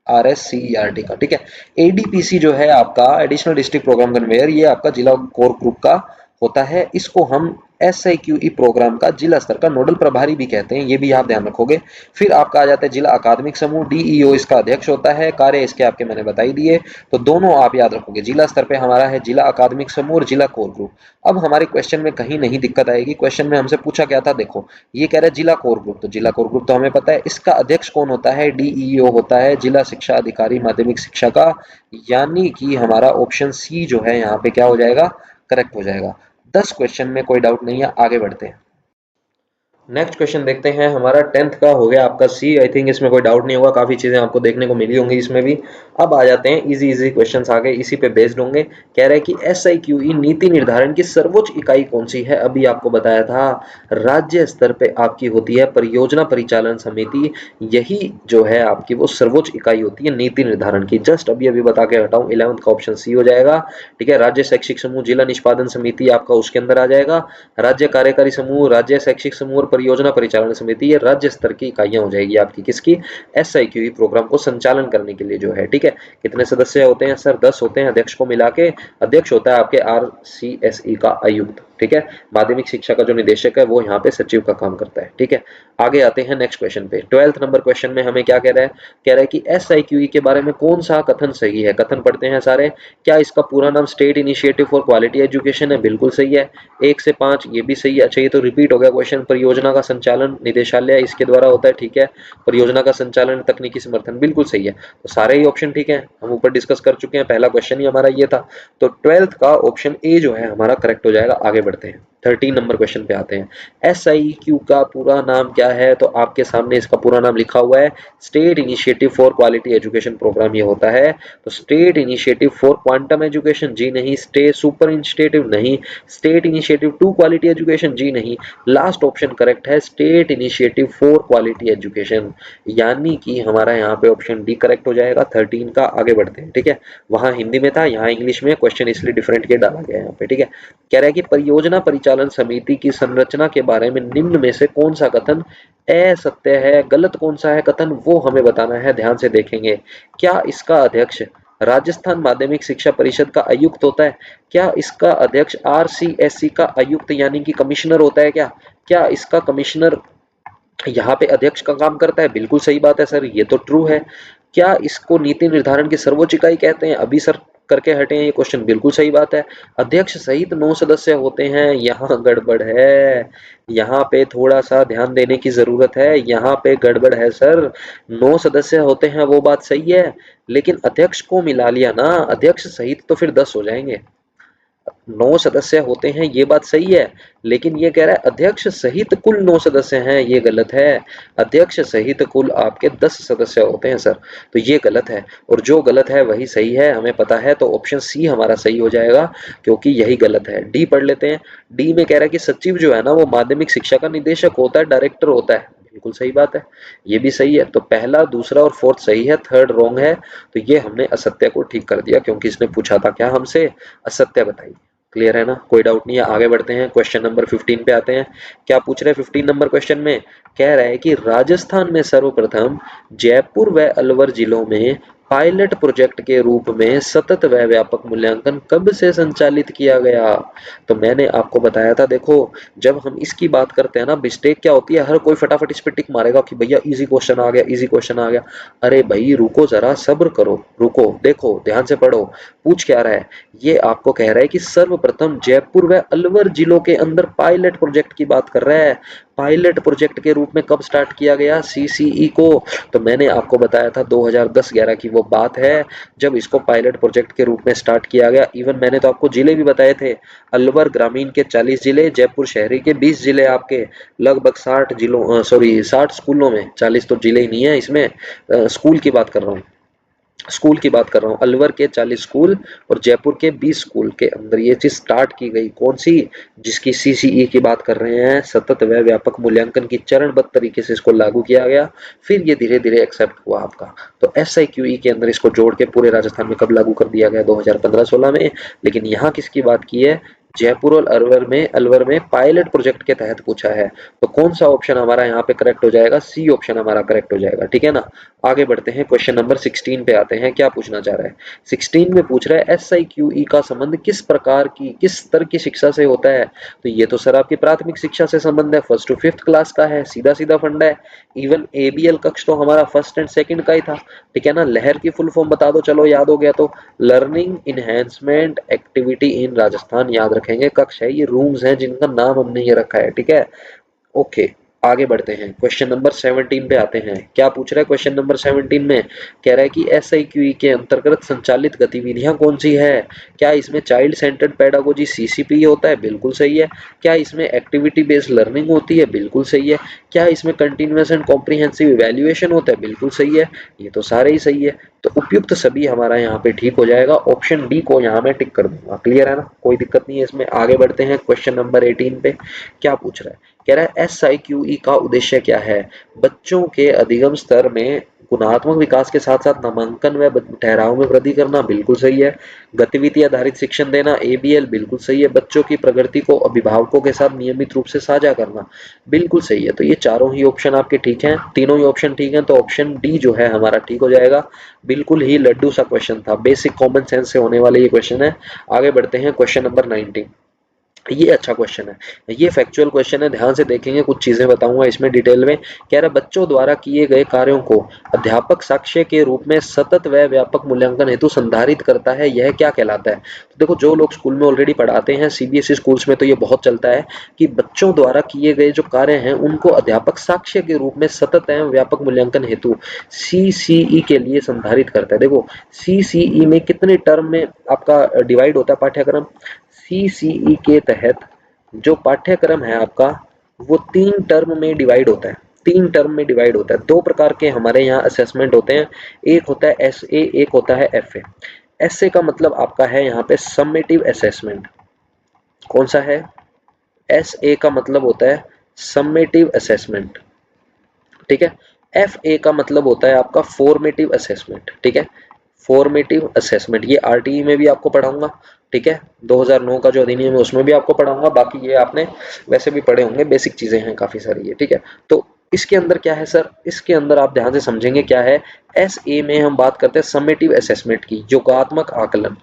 RSCERT का। ठीक है, एडीपीसी जो है आपका एडिशनल डिस्ट्रिक्ट प्रोग्राम कन्वेयर, ये आपका जिला कोर ग्रुप का होता है। इसको हम SIQE प्रोग्राम का जिला स्तर का नोडल प्रभारी भी कहते हैं, ये भी आप ध्यान रखोगे। फिर आपका आ जाता है जिला अकादमिक समूह, DEO इसका अध्यक्ष होता है। कार्य इसके आपके मैंने बताई दिए, तो दोनों आप याद रखोगे। जिला स्तर पे हमारा है जिला अकादमिक समूह और जिला कोर ग्रुप। अब हमारे क्वेश्चन में कहीं नहीं दिक्कत आएगी। क्वेश्चन में हमसे पूछा क्या था, देखो ये कह रहा है जिला कोर ग्रुप, तो जिला कोर ग्रुप तो हमें पता है। इसका अध्यक्ष कौन होता है? DEO होता है, जिला शिक्षा अधिकारी माध्यमिक शिक्षा का। यानी कि हमारा ऑप्शन सी जो है यहाँ पे क्या हो जाएगा? करेक्ट हो जाएगा। 10 क्वेश्चन में कोई डाउट नहीं है, आगे बढ़ते हैं। नेक्स्ट क्वेश्चन देखते हैं, हमारा 10th का हो गया आपका सी। आई थिंक इसमें कोई डाउट नहीं होगा, काफी चीजें आपको देखने को मिली होंगी इसमें भी। अब आ जाते हैं इजी इजी क्वेश्चंस, आगे इसी पे बेस्ड होंगे। कह रहे हैं कि SIQE नीति निर्धारण की सर्वोच्च इकाई कौन सी है? अभी आपको बताया था राज्य स्तर पे आपकी होती है परियोजना परिचालन समिति। यही जो है आपकी वो सर्वोच्च इकाई होती है नीति निर्धारण की। जस्ट अभी अभी बता के हटाऊं, 11th का ऑप्शन सी हो जाएगा। ठीक है, राज्य शैक्षिक समूह जिला निष्पादन समिति आपका उसके अंदर आ जाएगा। राज्य कार्यकारी समूह, राज्य शैक्षिक समूह और परियोजना परिचालन समिति, ये राज्य स्तर की इकाइयां हो जाएगी आपकी किसकी? SIQE प्रोग्राम को संचालन करने के लिए जो है। ठीक है, कितने सदस्य होते हैं सर? 10 होते हैं अध्यक्ष को मिला के। अध्यक्ष होता है आपके RCSE का आयुक्त। ठीक है, माध्यमिक शिक्षा का जो निदेशक है वो यहाँ पे सचिव का काम करता है। ठीक है, आगे आते हैं नेक्स्ट क्वेश्चन पे। 12th नंबर क्वेश्चन में हमें क्या कह रहा है कि SIQE के बारे में कौन सा कथन सही है। कथन पढ़ते हैं सारे। क्या इसका पूरा नाम state initiative for quality education है? बिल्कुल सही है। 1 से 5 ये भी सही है। अच्छा, ये तो रिपीट हो गया क्वेश्चन। परियोजना का संचालन निदेशालय इसके द्वारा होता है। ठीक है, परियोजना का संचालन तकनीकी समर्थन, बिल्कुल सही है। तो सारे ही ऑप्शन ठीक है, हम ऊपर डिस्कस कर चुके हैं, पहला क्वेश्चन ही हमारा ये था। तो 12th का ऑप्शन ए जो है हमारा करेक्ट हो जाएगा। आगे बढ़ते हैं, 13 नंबर क्वेश्चन पे आते हैं। SIQ का पूरा नाम क्या है? तो आपके सामने इसका पूरा नाम लिखा हुआ है, state initiative for quality education programme ये होता है। तो state initiative for quantum education, जी नहीं। स्टेट सुपर इनिशिएटिव, नहीं। State initiative to quality education, जी नहीं। लास्ट ऑप्शन करेक्ट है, state initiative for quality education, यानी कि हमारा यहाँ पे ऑप्शन डी करेक्ट हो जाएगा 13 का। आगे बढ़ते हैं। ठीक है, वहां हिंदी में था, यहाँ इंग्लिश में, क्वेश्चन इसलिए डिफरेंट के डाला गया है यहाँ पे। ठीक है, कह रहा है कि परियोजना परिचालन समिति की संरचना के बारे में निम्न में से कौन सा कथन असत्य है? गलत कौन सा है कथन, वो हमें बताना है। ध्यान से देखेंगे। क्या इसका अध्यक्ष राजस्थान माध्यमिक शिक्षा परिषद का आयुक्त होता है? क्या इसका अध्यक्ष RCSE का आयुक्त यानी कि कमिश्नर होता है? क्या इसका कमिश्नर यहाँ पे अध्यक्ष का काम करता है? बिल्कुल सही बात है सर, ये तो ट्रू है। क्या इसको नीति निर्धारण की सर्वोच्च इकाई कहते हैं? अभी सर करके हटे हैं ये क्वेश्चन, बिल्कुल सही बात है। अध्यक्ष सहित 9 सदस्य होते हैं, यहाँ गड़बड़ है। यहाँ पे थोड़ा सा ध्यान देने की जरूरत है, यहाँ पे गड़बड़ है सर। 9 सदस्य होते हैं वो बात सही है, लेकिन अध्यक्ष को मिला लिया ना, अध्यक्ष सहित तो फिर 10 हो जाएंगे। 9 सदस्य होते हैं ये बात सही है, लेकिन ये कह रहा है अध्यक्ष सहित कुल 9 सदस्य हैं, ये गलत है। अध्यक्ष सहित कुल आपके 10 सदस्य होते हैं सर, तो ये गलत है। और जो गलत है वही सही है, हमें पता है। तो ऑप्शन सी हमारा सही हो जाएगा, क्योंकि यही गलत है। डी पढ़ लेते हैं। डी में कह रहा है कि सचिव जो है ना वो माध्यमिक शिक्षा का निदेशक होता है, डायरेक्टर होता है। बिल्कुल सही बात है, ये भी सही है। तो पहला, दूसरा और फोर्थ सही है, थर्ड रॉन्ग है। तो ये हमने असत्य को ठीक कर दिया, क्योंकि इसने पूछा था क्या हमसे, असत्य बताइए। क्लियर है ना, कोई डाउट नहीं है। आगे बढ़ते हैं, क्वेश्चन नंबर 15 पे आते हैं। क्या पूछ रहे हैं 15 नंबर क्वेश्चन में? कह रहा है कि राजस्थान में सर्वप्रथम जयपुर व अलवर जिलों में पायलट प्रोजेक्ट के रूप में सतत व व्यापक मूल्यांकन कब से संचालित किया गया? तो मैंने आपको बताया था, देखो जब हम इसकी बात करते हैं ना, मिस्टेक क्या होती है, हर कोई फटाफट इस पे टिक मारेगा कि भैया इजी क्वेश्चन आ गया, इजी क्वेश्चन आ गया। अरे भाई रुको जरा, सब्र करो, रुको, देखो ध्यान से पढ़ो। पूछ क्या रहा है, ये आपको कह रहा है कि सर्वप्रथम जयपुर व अलवर जिलों के अंदर पायलट प्रोजेक्ट की बात कर रहा है। पायलट प्रोजेक्ट के रूप में कब स्टार्ट किया गया CCE को? तो मैंने आपको बताया था 2010-11 की वो बात है, जब इसको पायलट प्रोजेक्ट के रूप में स्टार्ट किया गया। इवन मैंने तो आपको जिले भी बताए थे, अलवर ग्रामीण के 40 जिले, जयपुर शहरी के 20 जिले, आपके लगभग 60 जिलों, सॉरी 60 स्कूलों में, 40 तो जिले ही नहीं है इसमें, स्कूल की बात कर रहा हूँ, स्कूल की बात कर रहा हूँ। अलवर के 40 स्कूल और जयपुर के 20 स्कूल के अंदर ये चीज स्टार्ट की गई। कौन सी? जिसकी CCE की बात कर रहे हैं, सतत व व्यापक मूल्यांकन की चरणबद्ध तरीके से इसको लागू किया गया, फिर ये धीरे धीरे एक्सेप्ट हुआ आपका। तो SIQE के अंदर इसको जोड़ के पूरे राजस्थान में कब लागू कर दिया गया? 2015-16 में। लेकिन यहाँ किसकी बात की है? जयपुर और अलवर में पायलट प्रोजेक्ट के तहत पूछा है। तो कौन सा ऑप्शन हमारा यहाँ पे करेक्ट हो जाएगा? सी ऑप्शन हमारा करेक्ट हो जाएगा। ठीक है ना, आगे बढ़ते हैं, क्वेश्चन नंबर 16 पे आते हैं। क्या पूछना चाह रहा है? 16 में पूछ रहा है SIQE का संबंध किस प्रकार की, किस स्तर की शिक्षा से होता है? तो ये तो सर आपकी प्राथमिक शिक्षा से संबंध है, 1st to 5th क्लास का है, सीधा सीधा फंडा है। इवन ABL कक्ष तो हमारा 1st and 2nd का ही था। ठीक है ना, लहर की फुल फॉर्म बता दो, चलो याद हो गया तो, learning enhancement activity in Rajasthan, याद रखेंगे। कक्ष है, ये रूम्स हैं जिनका नाम हमने ये रखा है। ठीक है, ओके, आगे बढ़ते हैं, क्वेश्चन नंबर 17 पे आते हैं। क्या पूछ रहा है क्वेश्चन नंबर 17 में? कह रहा है कि SIQE के अंतर्गत संचालित गतिविधियां कौन सी है? क्या इसमें चाइल्ड सेंटर्ड पेडागोजी CCP होता है? बिल्कुल सही है। क्या इसमें एक्टिविटी बेस्ड लर्निंग होती है? बिल्कुल सही है। क्या इसमें कंटिन्यूअस एंड कॉम्प्रिहेंसिव इवैल्यूएशन होता है? बिल्कुल सही है। ये तो सारे ही सही है, तो उपयुक्त सभी हमारा यहाँ पे ठीक हो जाएगा। ऑप्शन डी को यहाँ मैं टिक कर दूंगा। क्लियर है ना, कोई दिक्कत नहीं है इसमें। आगे बढ़ते हैं, क्वेश्चन नंबर 18 पे। क्या पूछ रहा है? कह रहा है SIQE का उद्देश्य क्या है? बच्चों के अधिगम स्तर में गुणात्मक विकास के साथ साथ नामांकन व ठहराव में वृद्धि करना, बिल्कुल सही है। गतिविधि आधारित शिक्षण देना, ABL, बिल्कुल सही है। बच्चों की प्रगति को अभिभावकों के साथ नियमित रूप से साझा करना, बिल्कुल सही है। तो ये चारों ही ऑप्शन आपके ठीक हैं, तीनों ही ऑप्शन ठीक हैं। तो ऑप्शन डी जो है हमारा ठीक हो जाएगा। बिल्कुल ही लड्डू सा क्वेश्चन था, बेसिक कॉमन सेंस से होने वाले ये क्वेश्चन है। आगे बढ़ते हैं, क्वेश्चन नंबर 19। ये अच्छा क्वेश्चन है, ये फैक्चुअल क्वेश्चन है, ध्यान से देखेंगे, कुछ चीजें बताऊंगा इसमें डिटेल में। कह रहा बच्चों द्वारा किए गए कार्यों को अध्यापक साक्ष्य के रूप में सतत व व्यापक मूल्यांकन हेतु संधारित करता है, यह क्या कहलाता है? तो देखो, जो लोग स्कूल में ऑलरेडी पढ़ाते हैं, सीबीएसई स्कूल्स में तो ये बहुत चलता है कि बच्चों द्वारा किए गए जो कार्य हैं उनको अध्यापक साक्ष्य के रूप में सतत एवं व्यापक मूल्यांकन हेतु सीसीई के लिए संधारित करता है। देखो, सीसीई में कितने टर्म में आपका डिवाइड होता है पाठ्यक्रम? सीसीई के तहत जो पाठ्यक्रम है आपका, वो 3 टर्म में डिवाइड होता है। 3 टर्म में डिवाइड होता है। 2 प्रकार के हमारे यहाँ असेसमेंट होते हैं, एक होता है एसए, एक होता है एफए। एसए का मतलब आपका है यहाँ पे समेटिव असेसमेंट। कौन सा है? एसए का मतलब होता है समेटिव असेसमेंट, ठीक है। एफए का मतलब होता है आपका फॉर्मेटिव असेसमेंट, ठीक है। फॉर्मेटिव असेसमेंट, ये आरटीई में भी आपको पढ़ाऊंगा, ठीक है। 2009 का जो अधिनियम है उसमें भी आपको पढ़ाऊंगा, बाकी ये आपने वैसे भी पढ़े होंगे, बेसिक चीजें हैं काफी सारी ये, ठीक है। तो इसके अंदर क्या है सर? इसके अंदर आप ध्यान से समझेंगे क्या है। एस ए में हम बात करते हैं समेटिव असेसमेंट की, योगात्मक आकलन।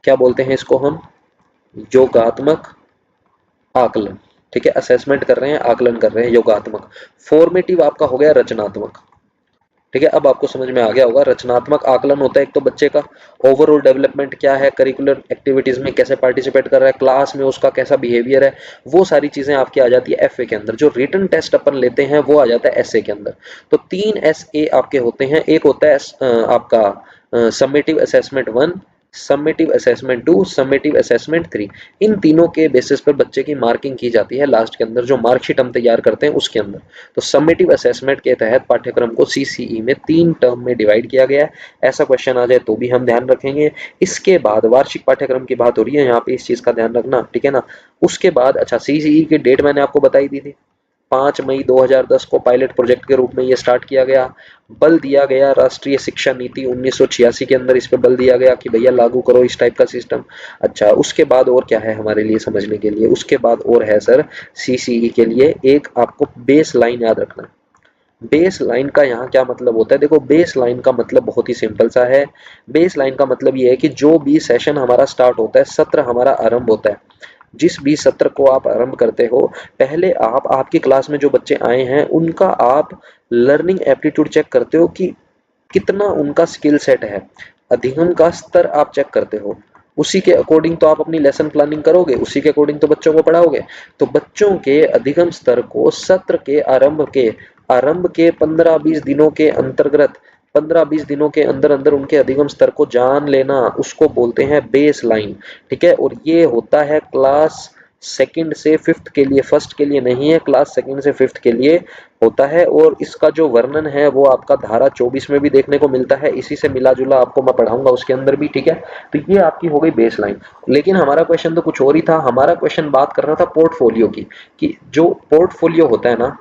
क्या बोलते हैं इसको हम? योगात्मक आकलन, ठीक है। असेसमेंट कर रहे हैं, आकलन कर रहे हैं, योगात्मक। फॉर्मेटिव आपका हो गया रचनात्मक, ठीक है। अब आपको समझ में आ गया होगा, रचनात्मक आकलन होता है एक तो बच्चे का ओवरऑल डेवलपमेंट क्या है, करिकुलर एक्टिविटीज में कैसे पार्टिसिपेट कर रहा है, क्लास में उसका कैसा बिहेवियर है, वो सारी चीजें आपकी आ जाती है एफए के अंदर। जो रिटन टेस्ट अपन लेते हैं वो आ जाता है एसए के अंदर। तो 3 एसए आपके होते हैं, एक होता है आपका summative assessment 1, summative assessment 2, summative assessment 3। इन तीनों के बेसिस पर बच्चे की मार्किंग की जाती है लास्ट के अंदर, जो मार्कशीट हम तैयार करते हैं उसके अंदर। तो समेटिव असेसमेंट के तहत पाठ्यक्रम को सीसीई में 3 टर्म में डिवाइड किया गया है। ऐसा क्वेश्चन आ जाए तो भी हम ध्यान रखेंगे। इसके बाद वार्षिक पाठ्यक्रम की बात हो रही है यहाँ पे, इस चीज का ध्यान रखना, ठीक है ना। उसके बाद अच्छा, सीसीई की डेट मैंने आपको बताई दी थी, 5 मई 2010 को पायलट प्रोजेक्ट के रूप में ये स्टार्ट किया गया। बल दिया गया राष्ट्रीय शिक्षा नीति 1986 के अंदर, इस पे बल दिया गया कि भैया लागू करो इस टाइप का सिस्टम। अच्छा, उसके बाद और क्या है हमारे लिए समझने के लिए? उसके बाद और है सर सीसीई के लिए एक आपको बेस लाइन याद रखना। बेस लाइन का यहाँ क्या मतलब होता है? देखो, बेस लाइन का मतलब बहुत ही सिंपल सा है। बेस लाइन का मतलब ये है कि जो भी सेशन हमारा स्टार्ट होता है, सत्र हमारा आरंभ होता है, जिस भी सत्र को आप आरंभ करते हो, पहले आप आपकी क्लास में जो बच्चे आए हैं उनका आप लर्निंग एप्टीट्यूड चेक करते हो कि कितना उनका स्किल सेट है, अधिगम का स्तर आप चेक करते हो। उसी के अकॉर्डिंग तो आप अपनी लेसन प्लानिंग करोगे, उसी के अकॉर्डिंग तो बच्चों को पढ़ाओगे। तो बच्चों के अधिगम स्तर को सत्र के आरंभ के 15-20 दिनों के अंतर्गत, 15-20 दिनों के अंदर अंदर उनके अधिगम स्तर को जान लेना, उसको बोलते हैं बेस लाइन, ठीक है। और ये होता है क्लास सेकंड से फिफ्थ के लिए, फर्स्ट के लिए नहीं है, क्लास सेकंड से फिफ्थ के लिए होता है। और इसका जो वर्णन है वो आपका धारा 24 में भी देखने को मिलता है, इसी से मिला जुला आपको मैं पढ़ाऊंगा उसके अंदर भी, ठीक है। तो ये आपकी हो गई बेस लाइन। लेकिन हमारा क्वेश्चन तो कुछ और ही था, हमारा क्वेश्चन बात कर रहा था पोर्टफोलियो की, कि जो पोर्टफोलियो होता है ना,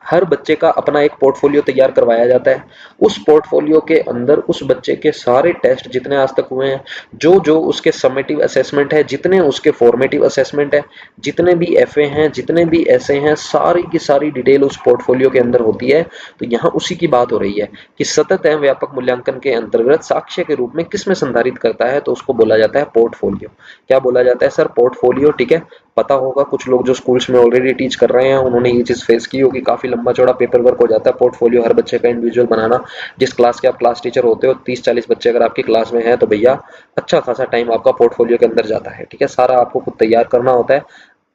हर बच्चे का अपना एक पोर्टफोलियो तैयार करवाया जाता है। उस पोर्टफोलियो के अंदर उस बच्चे के सारे टेस्ट जितने आज तक हुए हैं, जो जो उसके समेटिव असेसमेंट है, जितने उसके फॉर्मेटिव असेसमेंट है, जितने भी एफए हैं, जितने भी ऐसे हैं, सारी की सारी डिटेल उस पोर्टफोलियो के अंदर होती है। तो यहाँ उसी की बात हो रही है कि सतत एवं व्यापक मूल्यांकन के अंतर्गत साक्ष्य के रूप में किसमें संधारित करता है, तो उसको बोला जाता है पोर्टफोलियो। क्या बोला जाता है सर? पोर्टफोलियो, ठीक है। पता होगा कुछ लोग जो स्कूल्स में ऑलरेडी टीच कर रहे हैं, उन्होंने ये चीज फेस की होगी, काफी लंबा चौड़ा पेपर वर्क हो जाता है पोर्टफोलियो हर बच्चे का इंडिविजुअल बनाना। जिस क्लास के आप क्लास टीचर होते हो, 30-40 बच्चे अगर आपकी क्लास में हैं, तो भैया अच्छा खासा टाइम आपका पोर्टफोलियो के अंदर जाता है, ठीक है। सारा आपको खुद तैयार करना होता है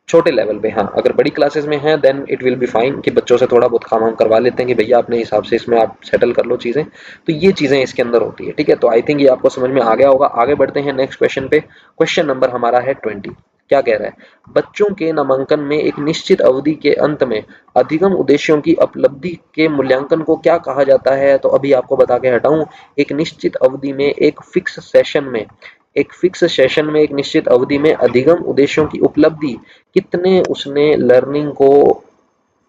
छोटे लेवल पे। हाँ, अगर बड़ी क्लासेस में है then it will be fine कि बच्चों से थोड़ा बहुत काम वाम करवा लेते हैं कि भैया अपने हिसाब से इसमें आप सेटल कर लो चीजें। तो ये चीजें इसके अंदर होती है, ठीक है। तो आई थिंक ये आपको समझ में आ गया होगा। आगे बढ़ते हैं नेक्स्ट क्वेश्चन पे। क्वेश्चन नंबर हमारा है 20। क्या कह रहा है? बच्चों के नामांकन में एक निश्चित अवधि के अंत में अधिगम उद्देश्यों की उपलब्धि के मूल्यांकन को क्या कहा जाता है? तो अभी आपको बता के हटाऊं, एक निश्चित अवधि में एक फिक्स सेशन में एक निश्चित अवधि में अधिगम उद्देश्यों की उपलब्धि, कितने उसने लर्निंग को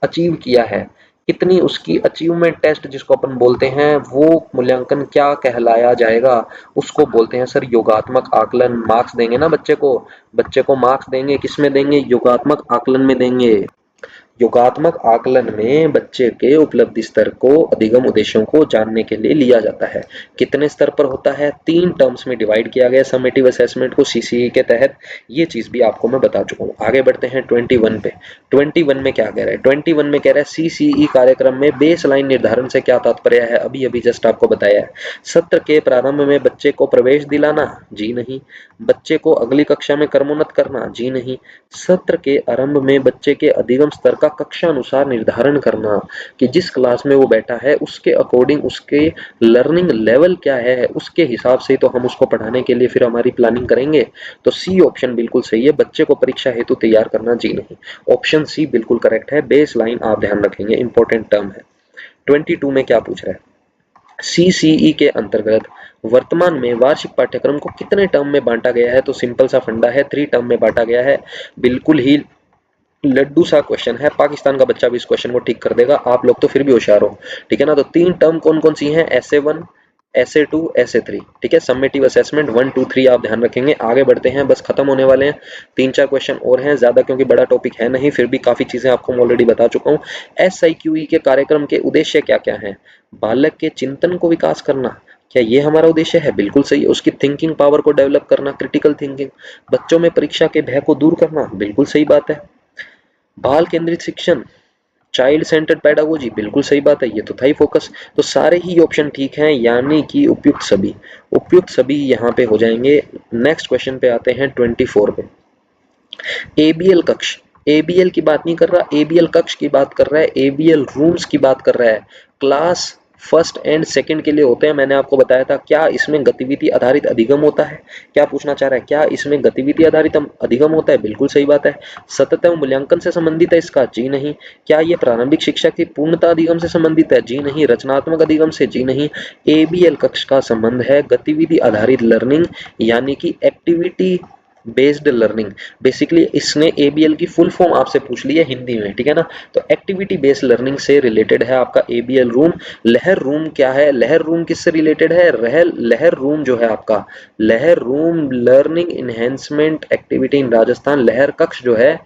अचीव किया है, कितनी उसकी अचीवमेंट टेस्ट जिसको अपन बोलते हैं, वो मूल्यांकन क्या कहलाया जाएगा? उसको बोलते हैं सर योगात्मक आकलन। मार्क्स देंगे ना बच्चे को, बच्चे को मार्क्स देंगे, किसमें देंगे? योगात्मक आकलन में देंगे। योगात्मक आकलन में बच्चे के उपलब्धि स्तर को अधिगम उद्देश्यों को जानने के लिए लिया जाता है। कितने स्तर पर होता है? 3 टर्म्स में डिवाइड किया गया समेटिव असेसमेंट को सीसीई के तहत। ये चीज भी आपको मैं बता चुका हूँ। आगे बढ़ते हैं 21 पे। 21 में क्या कह रहा है? 21 में कह रहा है सीसीई कार्यक्रम में बेस लाइन निर्धारण से क्या तात्पर्य है? अभी अभी जस्ट आपको बताया है। सत्र के प्रारंभ में बच्चे को प्रवेश दिलाना? जी नहीं। बच्चे को अगली कक्षा में क्रमोन्नत करना? जी नहीं। सत्र के आरंभ में बच्चे के अधिगम स्तर का कक्षा अनुसार निर्धारण करना कि जिस क्लास में वो बैठा है उसके अकॉर्डिंग उसके लर्निंग लेवल क्या है, उसके हिसाब से तो हम उसको पढ़ाने के लिए फिर हमारी प्लानिंग करेंगे। तो सी ऑप्शन बिल्कुल सही है, बच्चे को परीक्षा हेतु तैयार करना। जी नहीं। ऑप्शन सी बिल्कुल करेक्ट है। बेस लाइन आप ध्यान रखेंगे, इंपॉर्टेंट टर्म है। 22 में क्या पूछ रहा है? सीसीई के अंतर्गत वर्तमान में वार्षिक पाठ्यक्रम को कितने टर्म में बांटा गया है? तो सिंपल सा फंडा है, 3 टर्म में बांटा गया है। बिल्कुल ही लड्डू सा क्वेश्चन है, पाकिस्तान का बच्चा भी इस क्वेश्चन को ठीक कर देगा, आप लोग तो फिर भी होशियार हो। ठीक है ना? तो 3 टर्म कौन कौन सी हैं? SA1, SA2, SA3। ठीक है, समेटिव असेसमेंट 1 2 3 आप ध्यान रखेंगे। आगे बढ़ते हैं, बस खत्म होने वाले हैं। 3-4 क्वेश्चन और हैं, ज्यादा क्योंकि बड़ा टॉपिक है नहीं, फिर भी काफी चीजें आपको मैं ऑलरेडी बता चुका हूँ। SIQE के कार्यक्रम के उद्देश्य क्या क्या है? बालक के चिंतन को विकास करना, क्या ये हमारा उद्देश्य है? बिल्कुल सही है। उसकी थिंकिंग पावर को डेवलप करना, क्रिटिकल थिंकिंग। बच्चों में परीक्षा के भय को दूर करना, बिल्कुल सही बात है। बाल केंद्रित शिक्षण, चाइल्ड सेंटर्ड पेडागोजी, बिल्कुल सही बात है, ये तो था ही फोकस। तो सारे ही ऑप्शन ठीक हैं, यानी कि उपयुक्त सभी यहाँ पे हो जाएंगे। नेक्स्ट क्वेश्चन पे आते हैं 24 पे। एबीएल कक्ष, एबीएल की बात नहीं कर रहा, एबीएल कक्ष की बात कर रहा है, एबीएल रूम्स की बात कर रहा है। क्लास फर्स्ट एंड सेकंड के लिए होते हैं, मैंने आपको बताया था। क्या इसमें गतिविधि आधारित अधिगम होता है? क्या पूछना चाह रहा है? क्या इसमें गतिविधि आधारित अधिगम होता है? बिल्कुल सही बात है। सतत एवं मूल्यांकन से संबंधित है इसका? जी नहीं। क्या ये प्रारंभिक शिक्षा की पूर्णता अधिगम से संबंधित है? जी नहीं। रचनात्मक अधिगम से? जी नहीं। एबीएल कक्ष का संबंध है गतिविधि आधारित लर्निंग, यानी कि एक्टिविटी बेस्ड लर्निंग। बेसिकली इसने एबीएल की फुल फॉर्म आपसे पूछ ली है हिंदी में, ठीक है ना? तो एक्टिविटी बेस्ड लर्निंग से रिलेटेड है आपका एबीएल रूम। लहर रूम क्या है? लहर रूम किससे रिलेटेड है? लहर रूम जो है आपका, लहर room learning enhancement activity in Rajasthan. लहर कक्ष जो है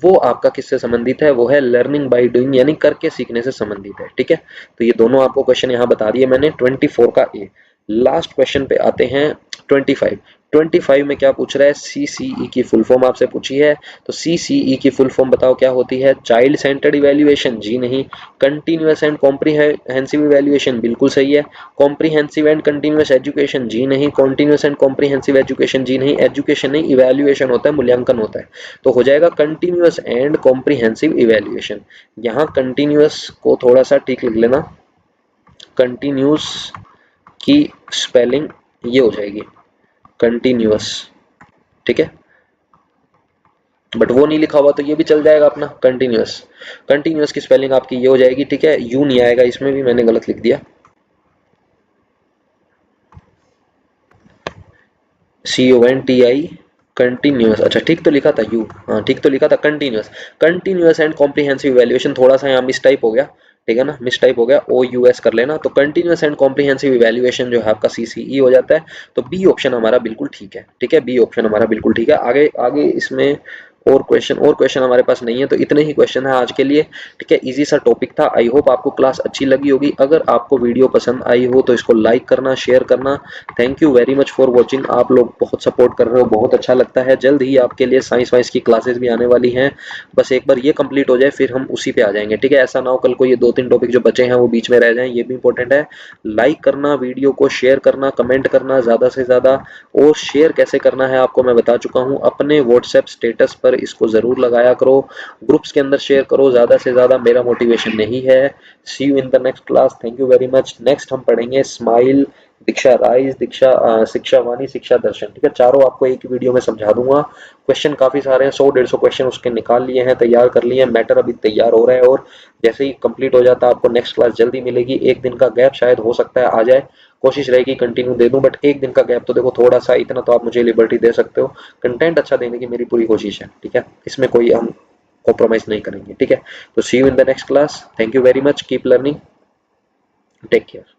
वो आपका किससे संबंधित है? वो है लर्निंग बाय डूइंग, यानी करके सीखने से संबंधित है। ठीक है, तो ये दोनों आपको क्वेश्चन यहाँ बता दिए मैंने 24 का ए। लास्ट क्वेश्चन पे आते हैं 25। 25 में क्या पूछ रहा है? सीसीई की फुल फॉर्म आपसे पूछी है, तो सीसीई की फुल फॉर्म बताओ क्या होती है? Child centred evaluation? जी नहीं। Continuous and comprehensive evaluation? बिल्कुल सही है। Comprehensive and continuous education? जी नहीं। Continuous and comprehensive education? जी नहीं। एजुकेशन नहीं, इवैल्यूएशन होता है, मूल्यांकन होता है। तो हो जाएगा कंटिन्यूअस एंड कॉम्प्रिहेंसिव इवैल्यूएशन। यहाँ कंटिन्यूअस को थोड़ा सा ठीक लिख लेना, कंटिन्यूअस की स्पेलिंग ये हो जाएगी कंटिन्यूअस, ठीक है, बट वो नहीं लिखा हुआ तो ये भी चल जाएगा अपना कंटिन्यूअस। कंटिन्यूअस की स्पेलिंग आपकी ये हो जाएगी, ठीक है। यू नहीं आएगा, इसमें भी मैंने गलत लिख दिया, CONTI कंटिन्यूअस। अच्छा ठीक तो लिखा था यू, हाँ ठीक तो लिखा था continuous. Continuous and comprehensive evaluation, थोड़ा सा यहाँ मिस टाइप हो गया, ठीक है ना, मिस टाइप हो गया, OUS कर लेना। तो कंटिन्यूअस एंड कॉम्प्रिहेंसिव इवैल्यूएशन जो है आपका CCE हो जाता है। तो बी ऑप्शन हमारा बिल्कुल ठीक है, ठीक है, बी ऑप्शन हमारा बिल्कुल ठीक है। आगे आगे इसमें और क्वेश्चन हमारे पास नहीं है, तो इतने ही क्वेश्चन है आज के लिए, ठीक है। इजी सा टॉपिक था। आई होप आपको क्लास अच्छी लगी होगी। अगर आपको वीडियो पसंद आई हो तो इसको लाइक करना, शेयर करना। Thank you very much for watching. आप लोग बहुत सपोर्ट कर रहे हो, बहुत अच्छा लगता है। जल्द ही आपके लिए साइंस वाइंस की क्लासेस भी आने वाली हैं, बस एक बार ये कंप्लीट हो जाए फिर हम उसी पे आ जाएंगे, ठीक है। ऐसा ना हो कल को ये 2-3 टॉपिक जो बचे हैं वो बीच में रह जाएं, ये भी इंपॉर्टेंट है। लाइक करना, वीडियो को शेयर करना, कमेंट करना ज्यादा से ज्यादा। और शेयर कैसे करना है आपको मैं बता चुका हूँ, अपने व्हाट्सएप स्टेटस पर इसको जरूर लगाया करो, ग्रुप्स के अंदर शेयर करो ज्यादा से ज्यादा, मेरा मोटिवेशन यही है। See you in the next class, thank you very much. Next हम पढ़ेंगे स्माइल, दीक्षा राइज, शिक्षा वाणी, शिक्षा दर्शन, ठीक है। चारों आपको एक ही वीडियो में समझा दूंगा। क्वेश्चन काफी सारे हैं, 100-150 क्वेश्चन उसके निकाल लिए हैं, तैयार कर लिए हैं। मैटर अभी तैयार हो रहा है और जैसे ही कंप्लीट हो जाता है आपको नेक्स्ट क्लास जल्दी मिलेगी। एक दिन का गैप शायद हो सकता है आ जाए, कोशिश रहेगी कंटिन्यू दे दूं, बट एक दिन का गैप तो देखो थोड़ा सा, इतना तो आप मुझे लिबर्टी दे सकते हो। कंटेंट अच्छा देने की मेरी पूरी कोशिश है, ठीक है, इसमें कोई हम कॉम्प्रोमाइज नहीं करेंगे, ठीक है। तो see you in the next class, thank you very much, keep learning, take care.